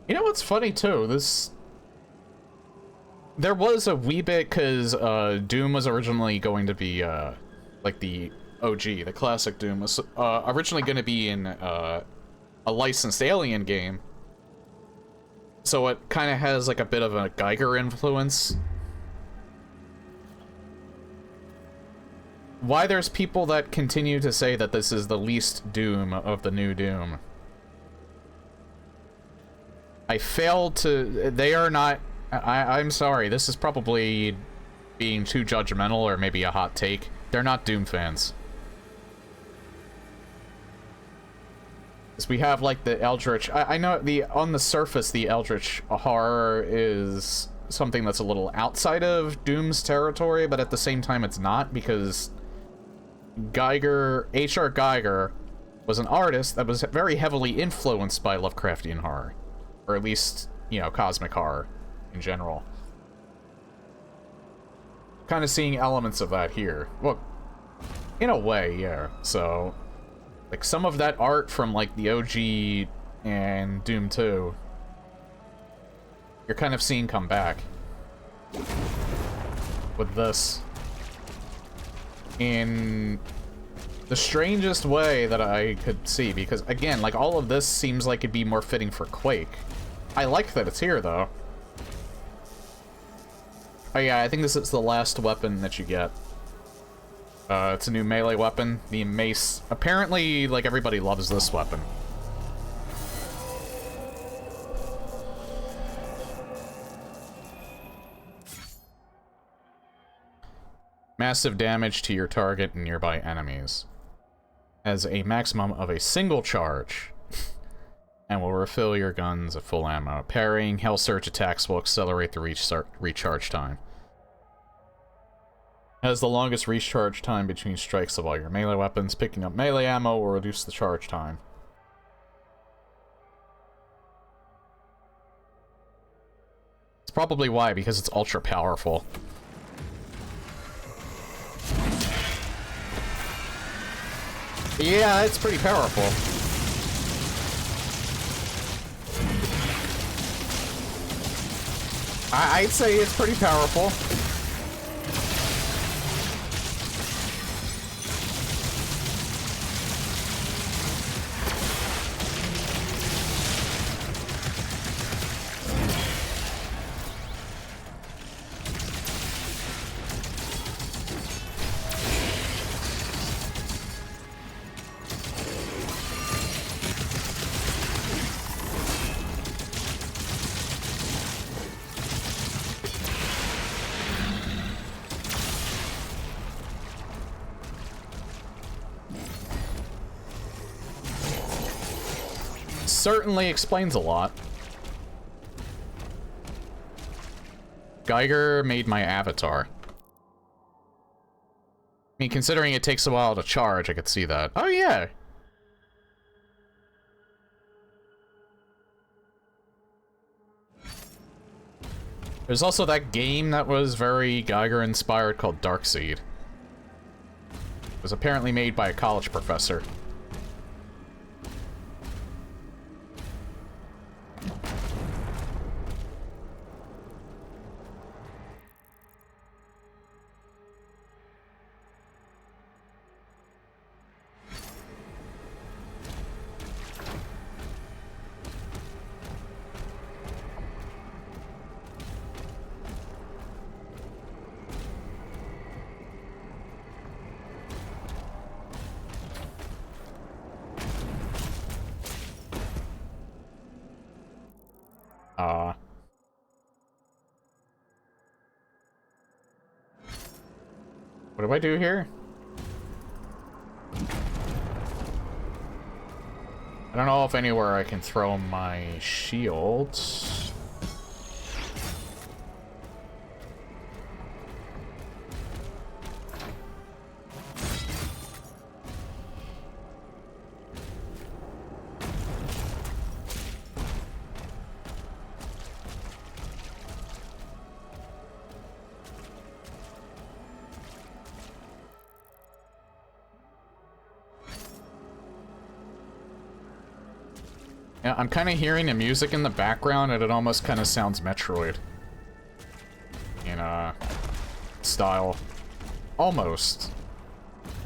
You know what's funny too? There was a wee bit because Doom was originally going to be like the OG, the classic Doom was originally going to be in a licensed Alien game, so it kind of has like a bit of a Geiger influence. why there's people that continue to say that this is the least Doom of the new Doom. I failed to... They are not... I'm sorry, this is probably being too judgmental or maybe a hot take. They're not Doom fans. We have, like, the Eldritch... I know on the surface, the Eldritch horror is something that's a little outside of Doom's territory, but at the same time it's not, because H.R. Geiger was an artist that was very heavily influenced by Lovecraftian horror. Or at least, you know, cosmic horror in general. Kind of seeing elements of that here. Well, in a way, yeah. So, like, some of that art from, like, the OG and Doom 2, you're kind of seeing come back with this in the strangest way that I could see, because, again, like, all of this seems like it'd be more fitting for Quake. I like that it's here, though. Oh yeah, I think this is the last weapon that you get. It's a new melee weapon, the mace. Apparently, like, everybody loves this weapon. Massive damage to your target and nearby enemies. Has a maximum of a single charge. And will refill your guns at full ammo. Parrying Hell Surge attacks will accelerate the recharge time. Has the longest recharge time between strikes of all your melee weapons. Picking up melee ammo will reduce the charge time. It's probably why, because it's ultra powerful. Yeah, it's pretty powerful. I'd say it's pretty powerful. Certainly explains a lot. Geiger made my avatar. I mean, considering it takes a while to charge, I could see that. Oh, yeah. There's also that game that was very Geiger-inspired called Darkseid. It was apparently made by a college professor. What do I do here? I don't know if anywhere I can throw my shield. Yeah, I'm kind of hearing the music in the background, and it almost kind of sounds Metroid. In, style. Almost.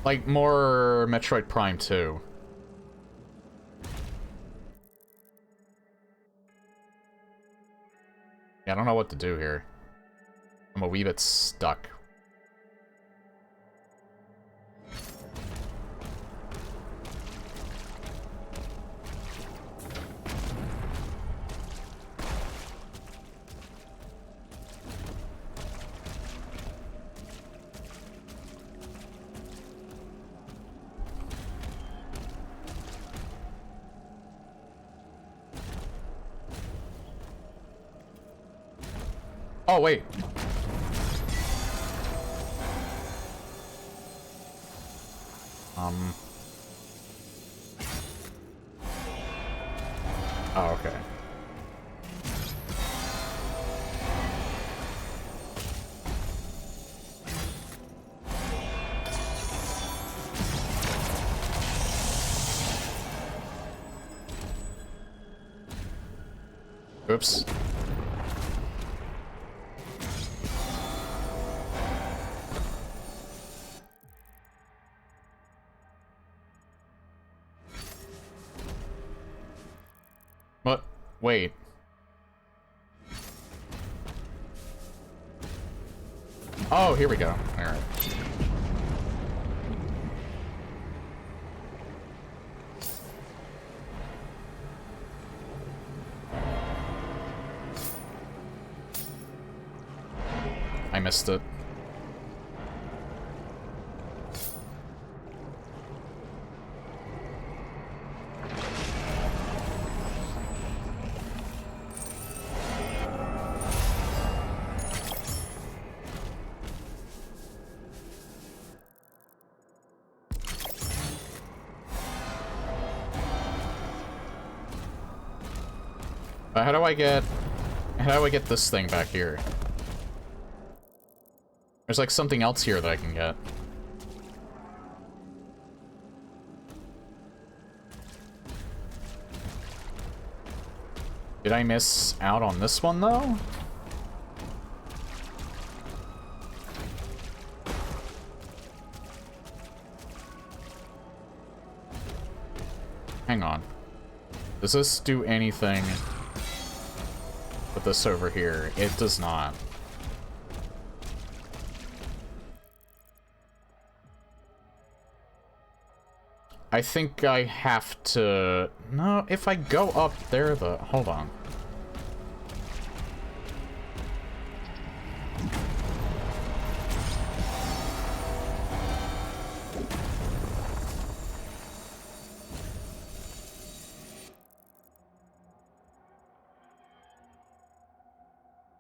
Like, more Metroid Prime 2. Yeah, I don't know what to do here. I'm a wee bit stuck. Oh, wait. Oh, okay. Oops. What? Wait. Oh, here we go. Alright. I missed it. How do I get this thing back here? There's like something else here that I can get. Did I miss out on this one though? Hang on. Does this do anything with this over here? It does not. I think I have to... No, if I go up there, hold on.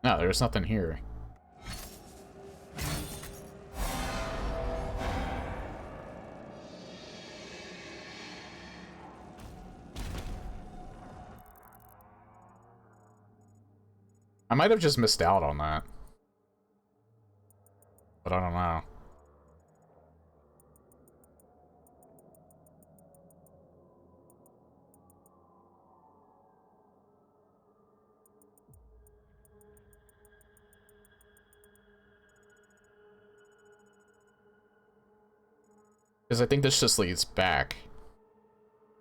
No, there's nothing here. I might have just missed out on that. But I don't know. Because I think this just leads back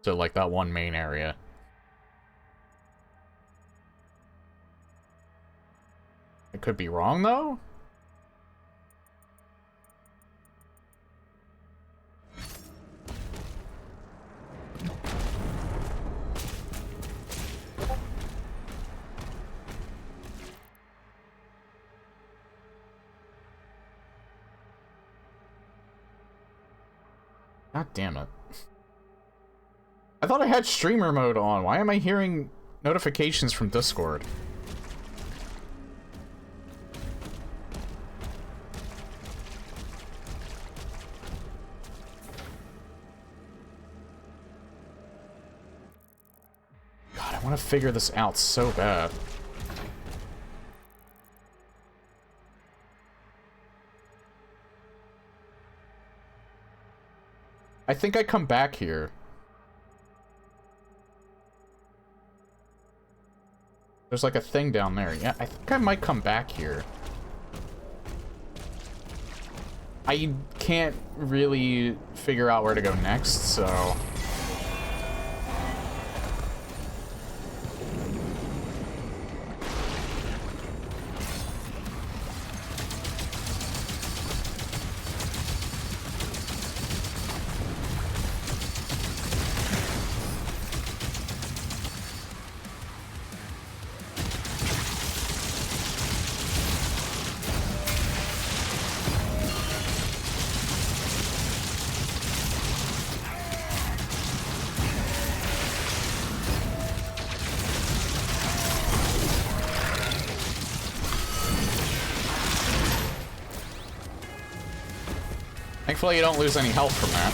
to, like, that one main area. I could be wrong, though? God damn it. I thought I had streamer mode on. Why am I hearing notifications from Discord? God, I want to figure this out so bad. I think I come back here. There's like a thing down there. Yeah, I think I might come back here. I can't really figure out where to go next, so... Thankfully, you don't lose any health from that.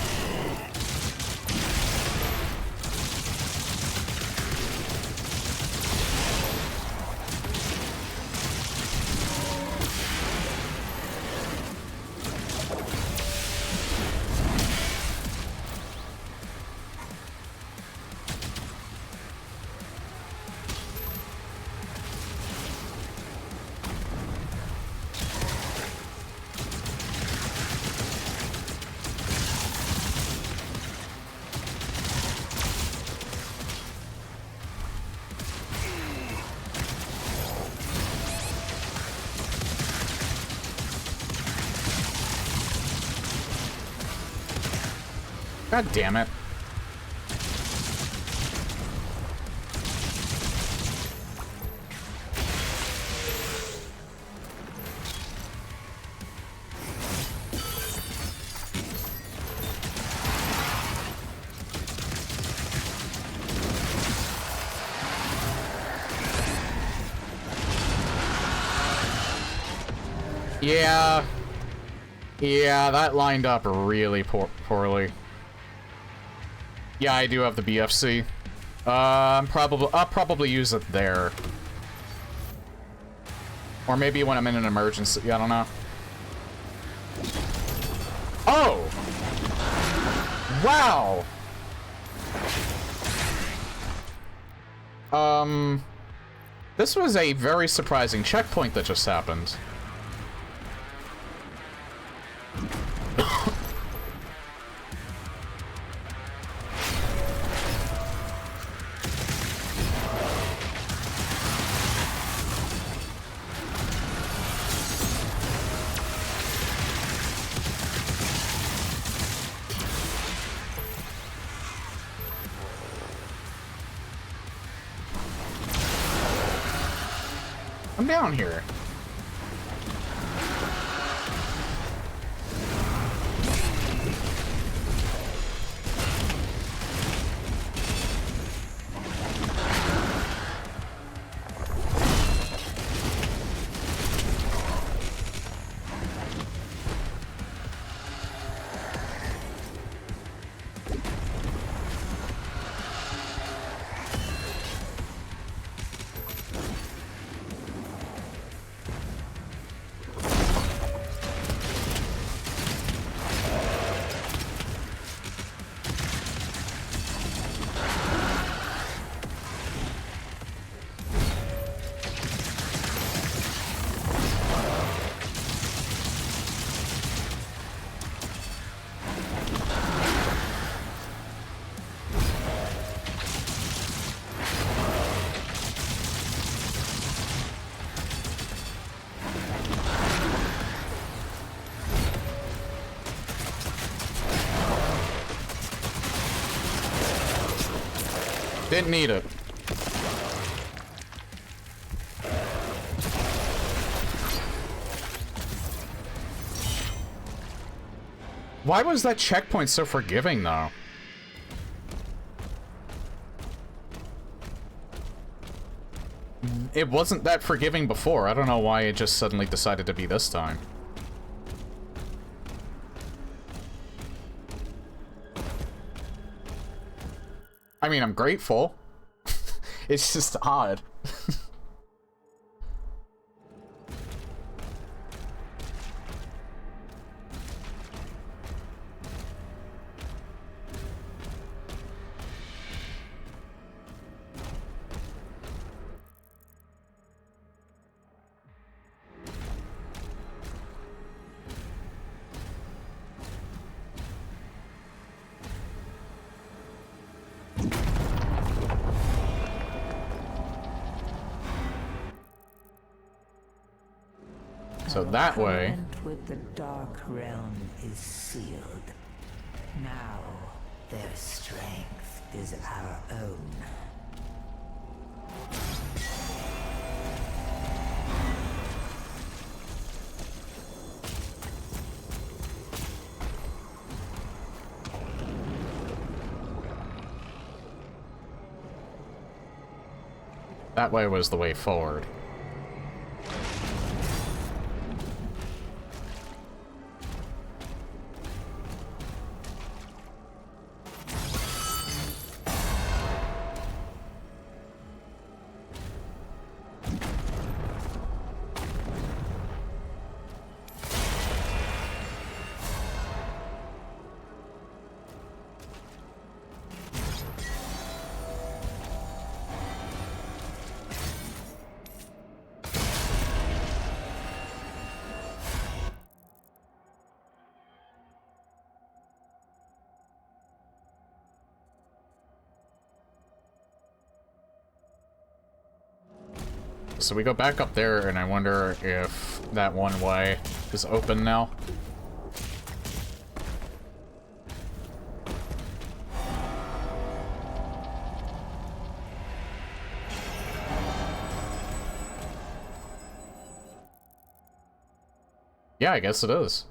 God damn it. Yeah, that lined up really poorly. Yeah, I do have the BFC. I'll probably use it there. Or maybe when I'm in an emergency, I don't know. Oh! Wow! This was a very surprising checkpoint that just happened. I'm down here. Didn't need it. Why was that checkpoint so forgiving, though? It wasn't that forgiving before. I don't know why it just suddenly decided to be this time. I mean, I'm grateful. It's just odd. So that way. Covenant with the Dark Realm is sealed. Now their strength is our own. That way was the way forward. So we go back up there, and I wonder if that one way is open now. Yeah, I guess it is.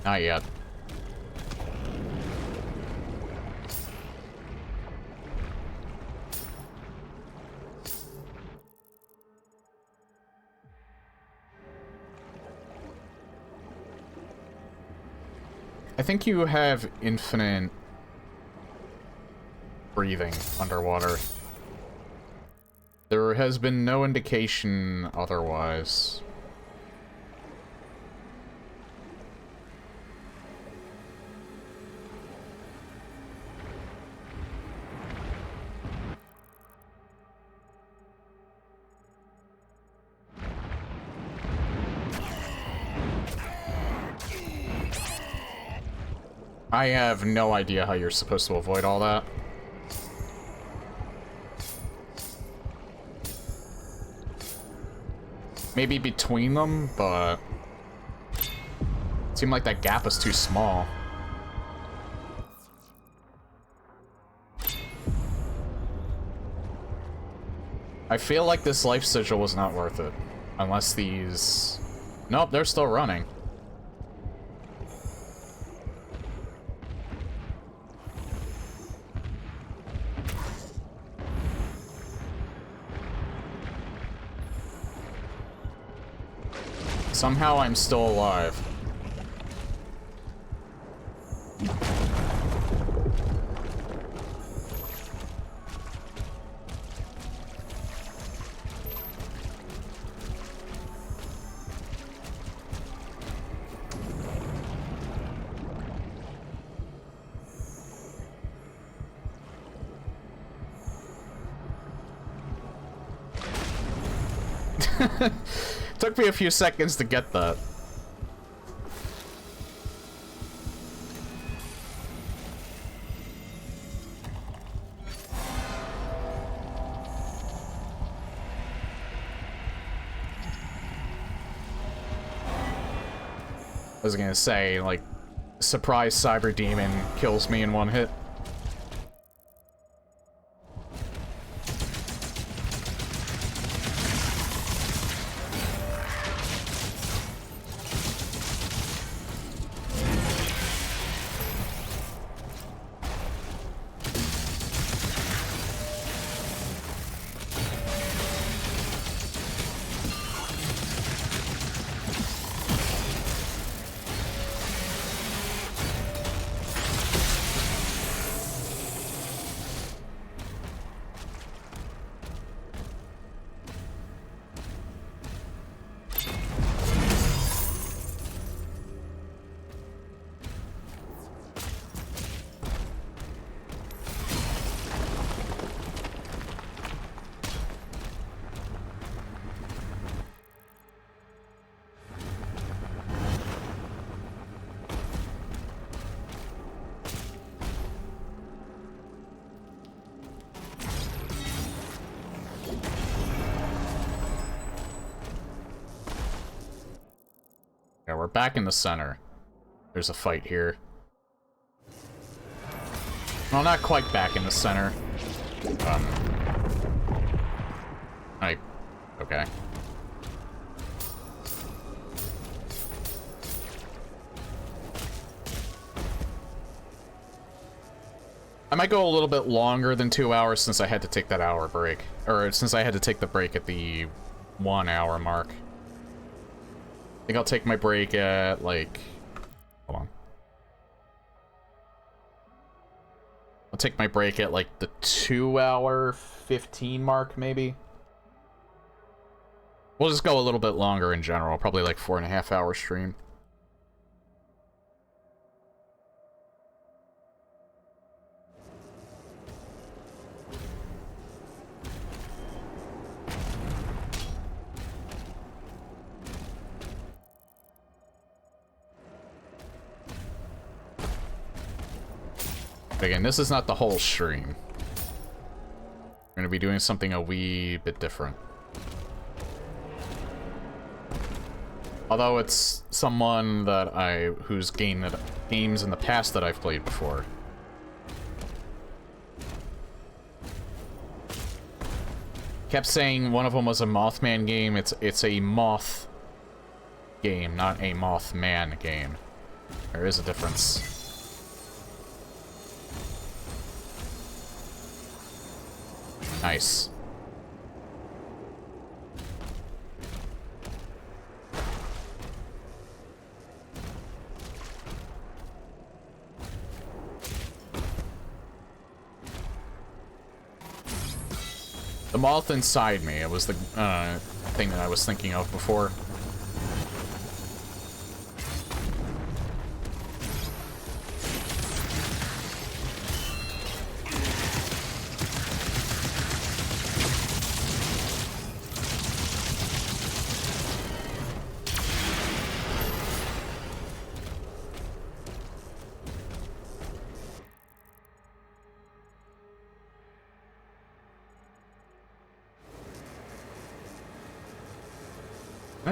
Not yet. I think you have infinite breathing underwater. There has been no indication otherwise. I have no idea how you're supposed to avoid all that. Maybe between them, but it seemed like that gap was too small. I feel like this life sigil was not worth it. Unless these... Nope, they're still running. Somehow I'm still alive. Took me a few seconds to get that. I was gonna say, like, surprise Cyber Demon kills me in one hit. Yeah, we're back in the center. There's a fight here. Well, not quite back in the center. Okay. I might go a little bit longer than 2 hours since I had to take that hour break. Or since I had to take the break at the 1 hour mark. I think I'll take my break at, like... Hold on. I'll take my break at, like, the 2 hour 15 mark, maybe? We'll just go a little bit longer in general. Probably, like, 4.5 hour stream. Again, this is not the whole stream. We're gonna be doing something a wee bit different. Although it's someone that whose games in the past that I've played before. Kept saying one of them was a Mothman game. It's a Moth game, not a Mothman game. There is a difference. Nice. The moth inside me, it was the thing that I was thinking of before.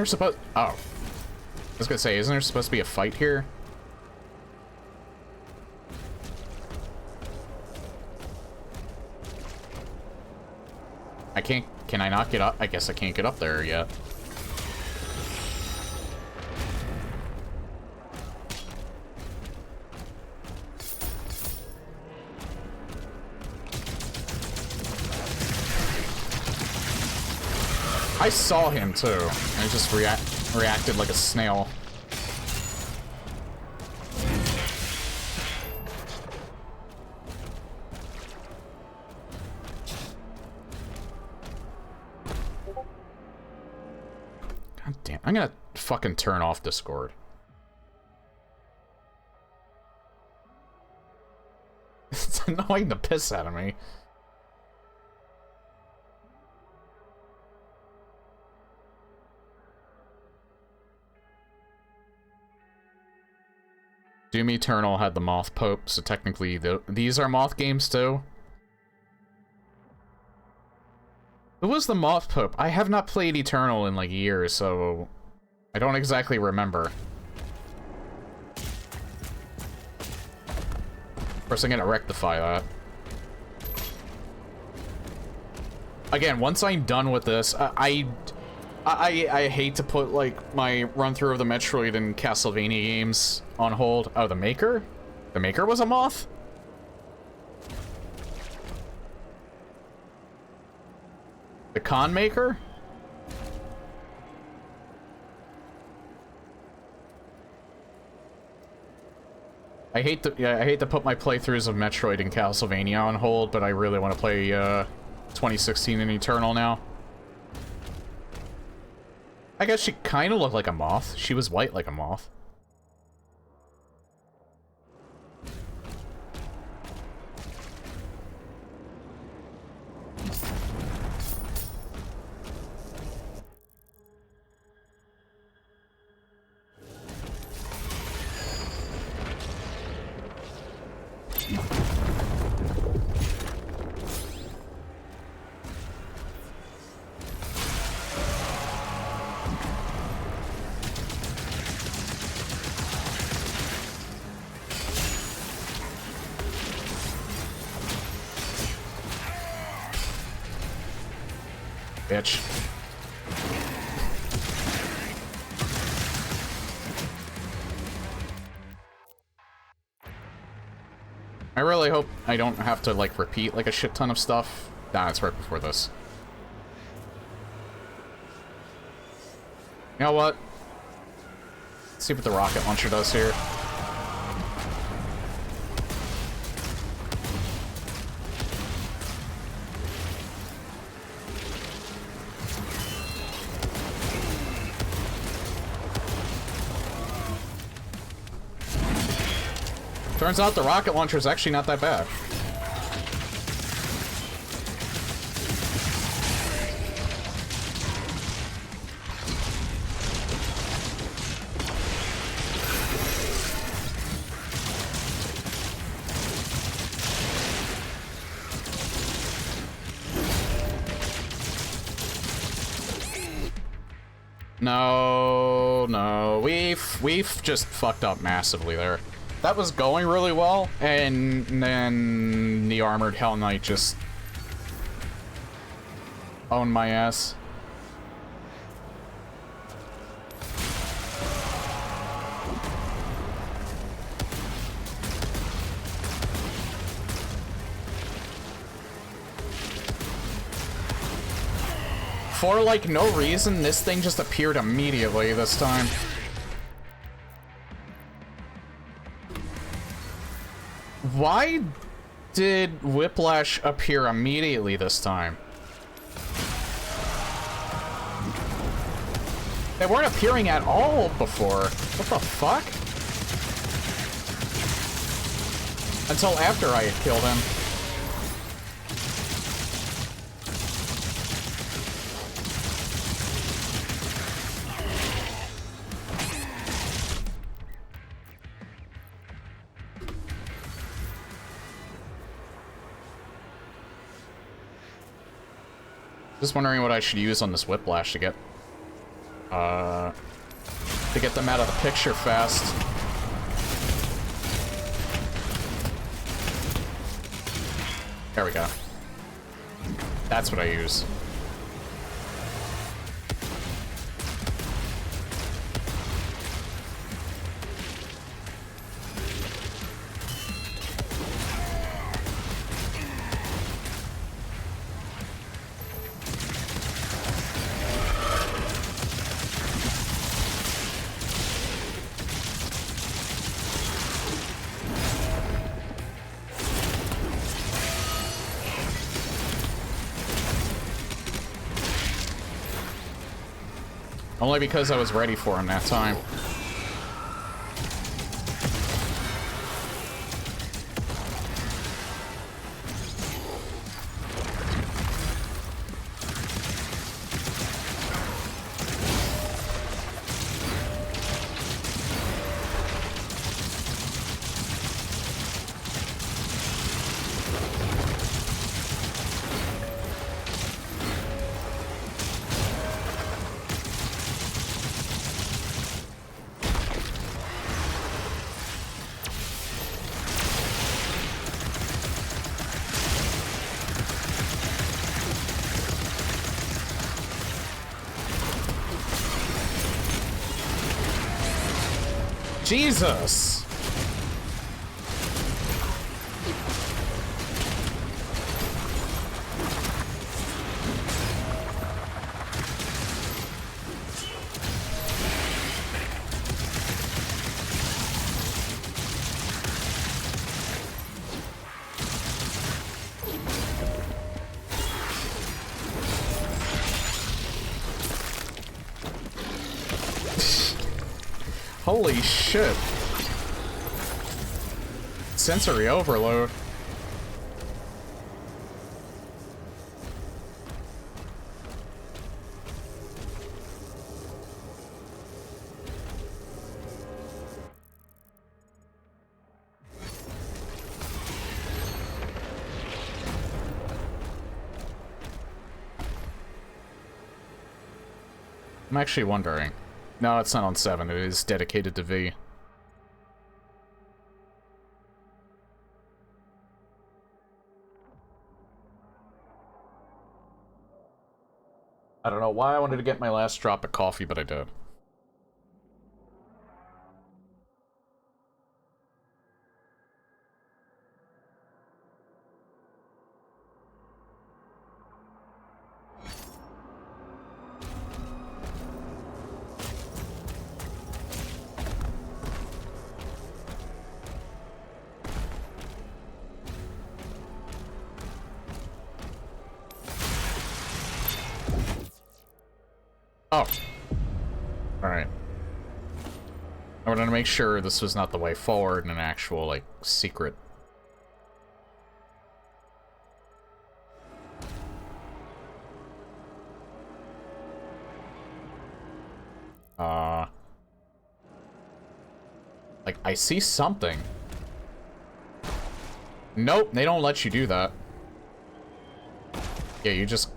Supposed. Oh. I was gonna say, isn't there supposed to be a fight here? I can't. Can I not get up? I guess I can't get up there yet. I saw him too. I just reacted like a snail. God damn. I'm gonna fucking turn off Discord. It's annoying the piss out of me. Doom Eternal had the Moth Pope, so technically these are Moth games too. Who was the Moth Pope? I have not played Eternal in like years, so I don't exactly remember. Of course, I'm gonna rectify that. Again, once I'm done with this, I hate to put, like, my run-through of the Metroid and Castlevania games on hold. Oh, the Maker? The Maker was a moth? The Con Maker? I hate to put my playthroughs of Metroid and Castlevania on hold, but I really want to play 2016 and Eternal now. I guess she kind of looked like a moth. She was white like a moth. Bitch. I really hope I don't have to, like, repeat, like, a shit ton of stuff. Nah, it's right before this. You know what? Let's see what the rocket launcher does here. Turns out the rocket launcher is actually not that bad. No, no, we've just fucked up massively there. That was going really well, and then the Armored Hell Knight just owned my ass. For, like, no reason, this thing just appeared immediately this time. Why did Whiplash appear immediately this time? They weren't appearing at all before. What the fuck? Until after I had killed him. Just wondering what I should use on this Whiplash to get them out of the picture fast. There we go. That's what I use. Only because I was ready for him that time. Jesus! Holy shit. Sensory overload. I'm actually wondering. No, it's not on 7. It is dedicated to V. I don't know why I wanted to get my last drop of coffee, but I did. Oh. Alright. I wanted to make sure this was not the way forward in an actual, like, secret. Like, I see something. Nope, they don't let you do that. Yeah, you just...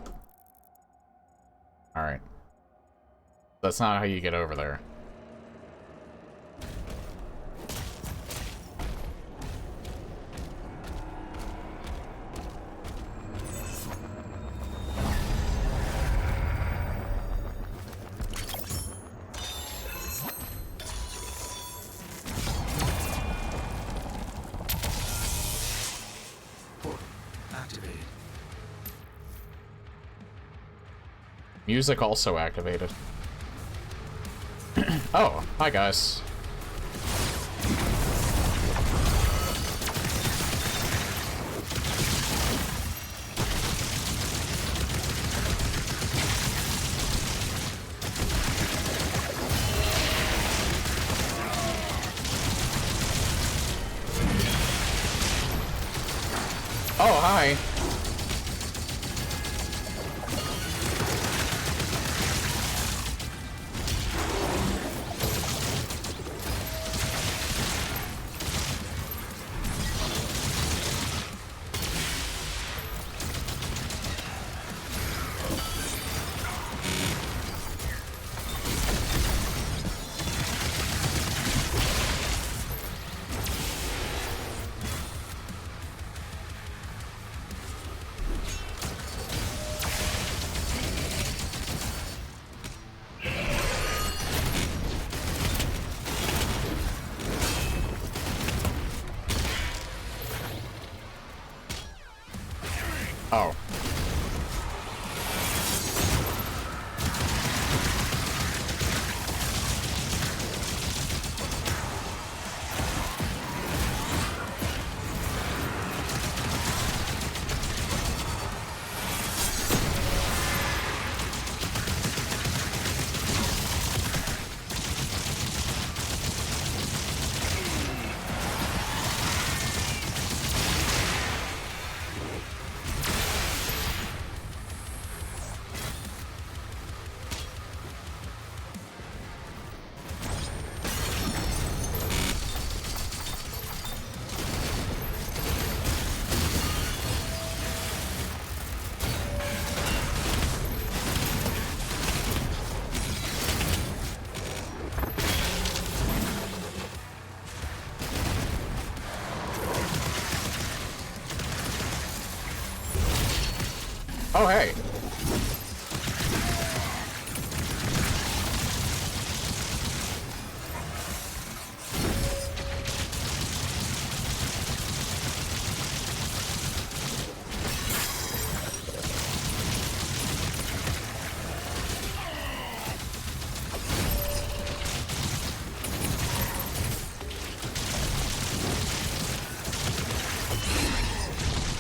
Alright. That's not how you get over there. Portal activated. Music also activated. Oh, hi guys. Oh, hi. Oh. Oh, hey.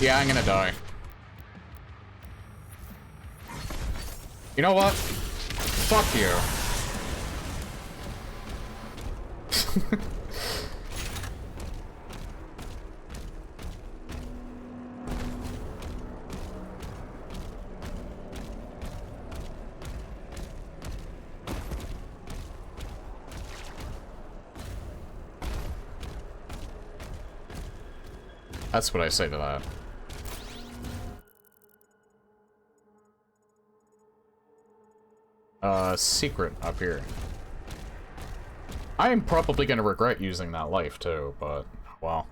Yeah, I'm gonna die. You know what? Fuck you. That's what I say to that. Secret up here. I am probably gonna regret using that life too, but, well.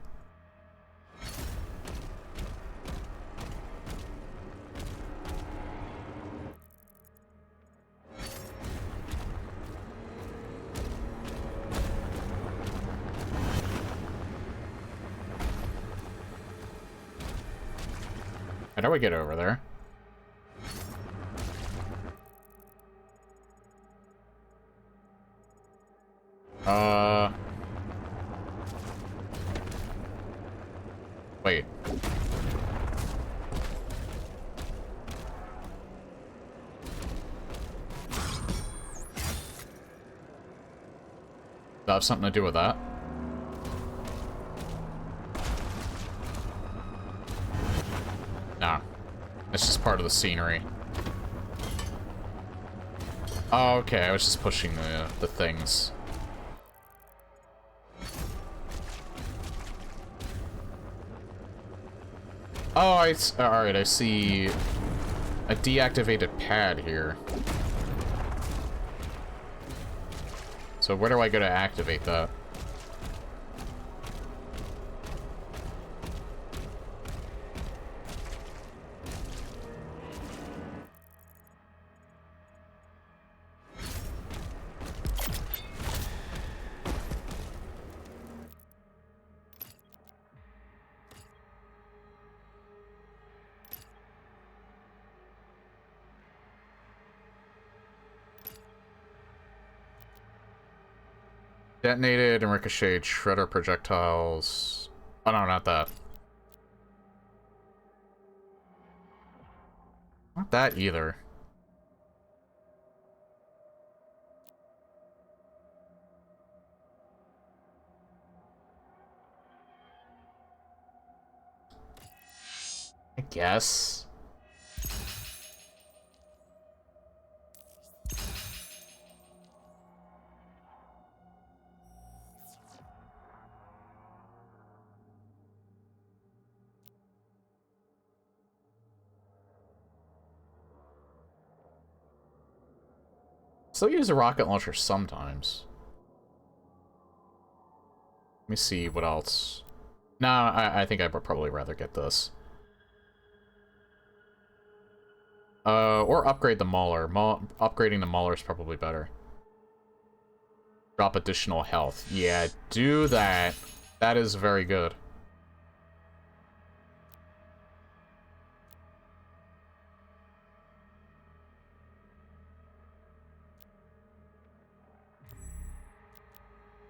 How do we get over there? Wait. That have something to do with that? Nah. It's just part of the scenery. Oh, okay, I was just pushing the things. Oh, alright, I see a deactivated pad here. So where do I go to activate that? Detonated and ricocheted shredder projectiles. Oh no, not that. Not that either. I guess. Still use a rocket launcher sometimes. Let me see what else. No, I think I'd probably rather get this. Or upgrade the Mauler. Upgrading the Mauler is probably better. Drop additional health. Yeah, do that. That is very good.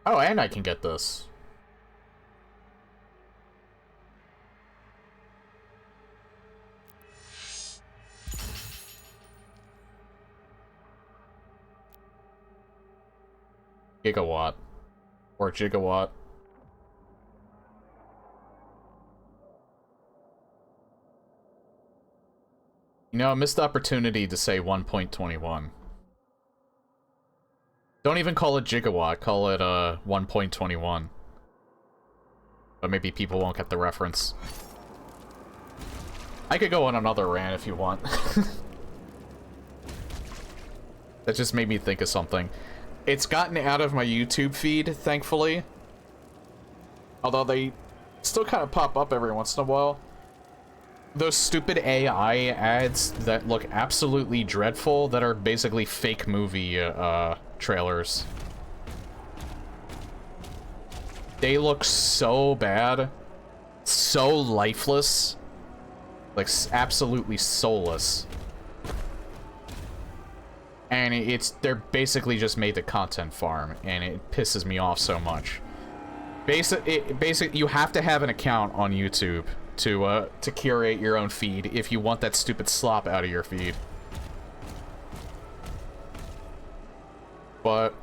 Oh, and I can get this. Gigawatt. Or gigawatt. You know, I missed the opportunity to say 1.21. Don't even call it gigawatt, call it 1.21. But maybe people won't get the reference. I could go on another rant if you want. That just made me think of something. It's gotten out of my YouTube feed, thankfully. Although they still kind of pop up every once in a while. Those stupid AI ads that look absolutely dreadful, that are basically fake movie trailers. They look so bad. So lifeless. Like, absolutely soulless. And they're basically just made to content farm, and it pisses me off so much. You have to have an account on YouTube to curate your own feed if you want that stupid slop out of your feed. But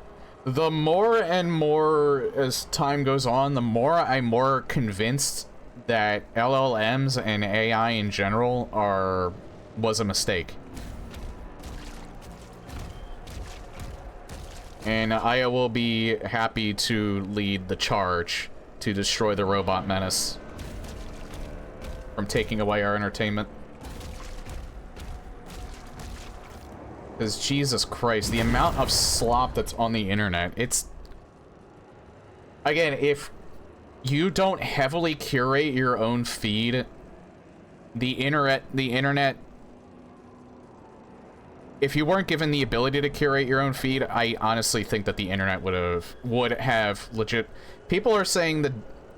the more and more as time goes on, the more I'm more convinced that LLMs and AI in general was a mistake. And I will be happy to lead the charge to destroy the robot menace from taking away our entertainment. Because Jesus Christ, the amount of slop that's on the internet, it's... Again, if you don't heavily curate your own feed, the internet... If you weren't given the ability to curate your own feed, I honestly think that the internet would have legit... People are saying that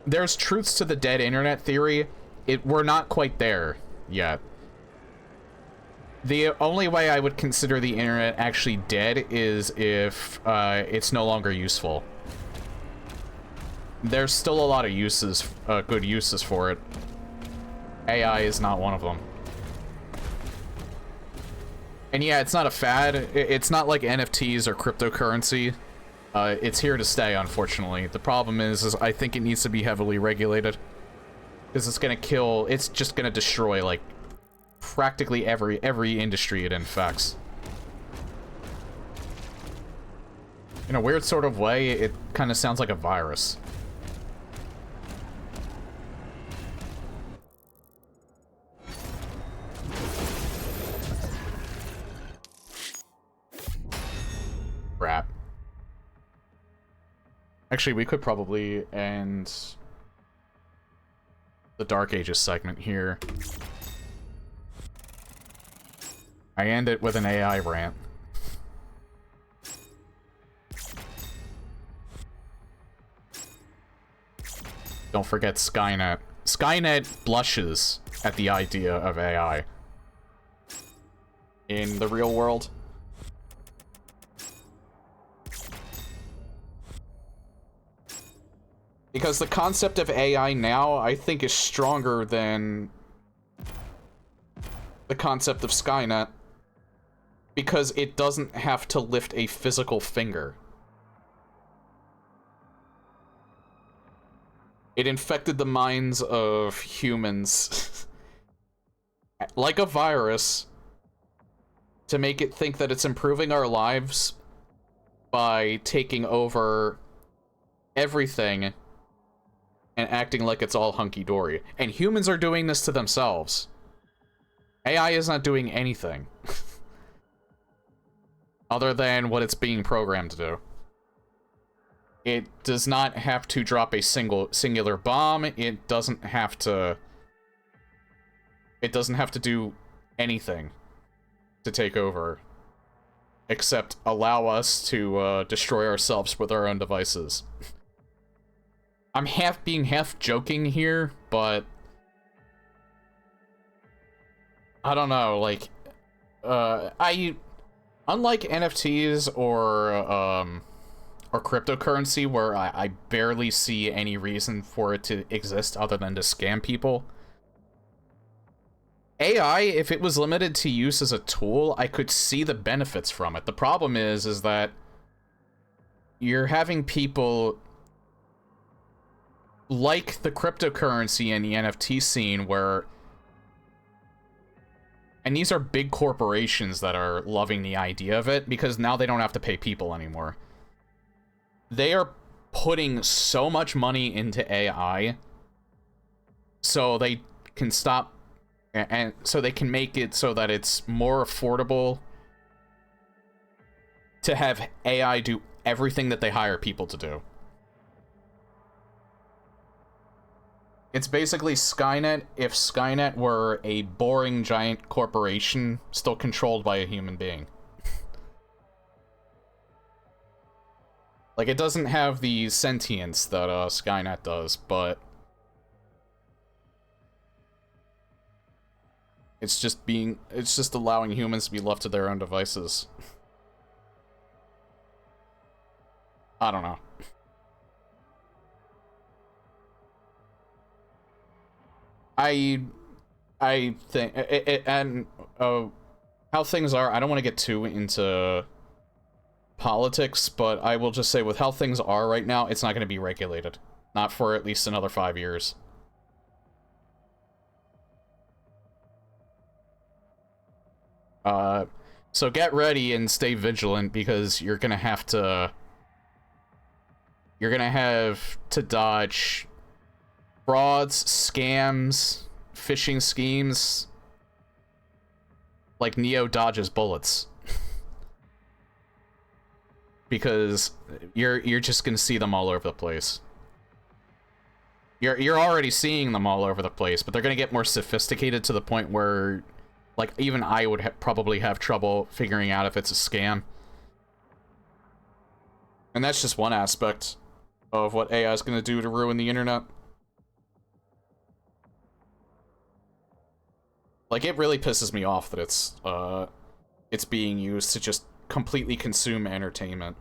there's truths to the dead internet theory. We're not quite there yet. The only way I would consider the internet actually dead is if it's no longer useful. There's still a lot of uses, good uses for it. AI is not one of them. And yeah, it's not a fad. It's not like NFTs or cryptocurrency. It's here to stay, unfortunately. The problem is I think it needs to be heavily regulated. Because it's gonna kill... It's just gonna destroy, like, practically every industry it infects. In a weird sort of way, it kind of sounds like a virus. Crap. Actually, we could probably end the Dark Ages segment here. I end it with an AI rant. Don't forget Skynet. Skynet blushes at the idea of AI. In the real world. Because the concept of AI now, I think, is stronger than the concept of Skynet. Because it doesn't have to lift a physical finger. It infected the minds of humans like a virus to make it think that it's improving our lives by taking over everything and acting like it's all hunky-dory. And humans are doing this to themselves. AI is not doing anything. Other than what it's being programmed to do. It does not have to drop a singular bomb. It doesn't have to... It doesn't have to do anything to take over. Except allow us to destroy ourselves with our own devices. I'm being half joking here, but I don't know, like, unlike NFTs or cryptocurrency, where I barely see any reason for it to exist other than to scam people, AI, if it was limited to use as a tool, I could see the benefits from it. The problem is that you're having people like the cryptocurrency and the NFT scene where... And these are big corporations that are loving the idea of it, because now they don't have to pay people anymore. They are putting so much money into AI so they can stop... And so they can make it so that it's more affordable to have AI do everything that they hire people to do. It's basically Skynet if Skynet were a boring giant corporation still controlled by a human being. Like, it doesn't have the sentience that Skynet does, but it's just allowing humans to be left to their own devices. I don't know. I think, how things are, I don't want to get too into politics, but I will just say with how things are right now, it's not going to be regulated. Not for at least another 5 years. So get ready and stay vigilant, because you're gonna have to dodge frauds, scams, phishing schemes, like Neo dodges bullets. Because you're just gonna see them all over the place. You're already seeing them all over the place, but they're gonna get more sophisticated to the point where, like, even I would probably have trouble figuring out if it's a scam. And that's just one aspect of what AI is going to do to ruin the internet. Like, it really pisses me off that it's being used to just completely consume entertainment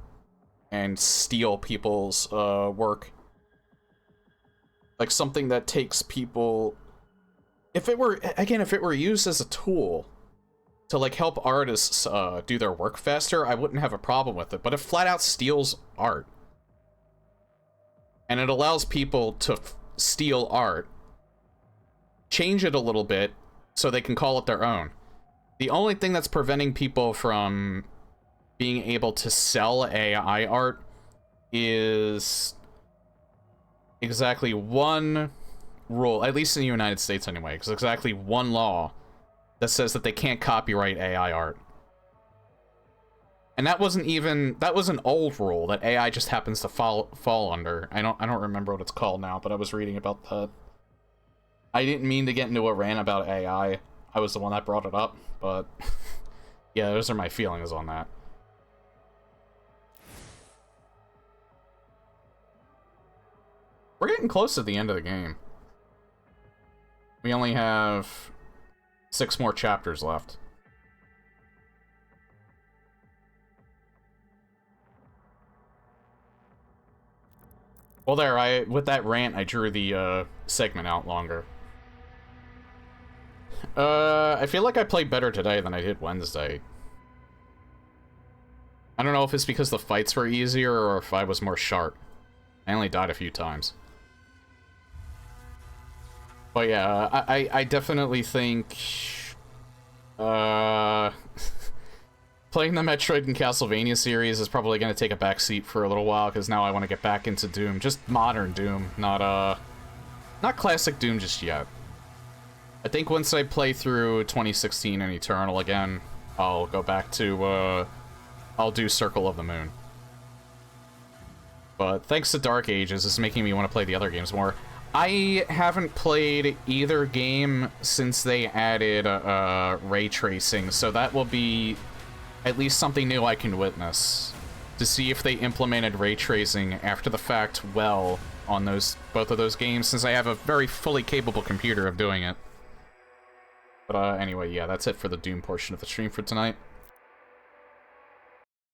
and steal people's work. Like, something that takes people... If it were used as a tool to, like, help artists do their work faster, I wouldn't have a problem with it. But it flat out steals art. And it allows people to steal art, change it a little bit, so they can call it their own. The only thing that's preventing people from being able to sell AI art is exactly one rule, at least in the United States anyway, because exactly one law that says that they can't copyright AI art. And that wasn't even, that was an old rule that AI just happens to fall under. I don't remember what it's called now, but I was reading about that. I didn't mean to get into a rant about AI. I was the one that brought it up, but yeah, those are my feelings on that. We're getting close to the end of the game. We only have 6 more chapters left. Well, there, with that rant, I drew the segment out longer. I feel like I played better today than I did Wednesday. I don't know if it's because the fights were easier or if I was more sharp. I only died a few times. But yeah, I definitely think... playing the Metroid and Castlevania series is probably going to take a backseat for a little while, because now I want to get back into Doom. Just modern Doom, not classic Doom just yet. I think once I play through 2016 and Eternal again, I'll go back to, I'll do Circle of the Moon. But thanks to Dark Ages, it's making me want to play the other games more. I haven't played either game since they added ray tracing, so that will be at least something new I can witness. To see if they implemented ray tracing after the fact well on both of those games, since I have a very fully capable computer of doing it. But anyway, yeah, that's it for the Doom portion of the stream for tonight.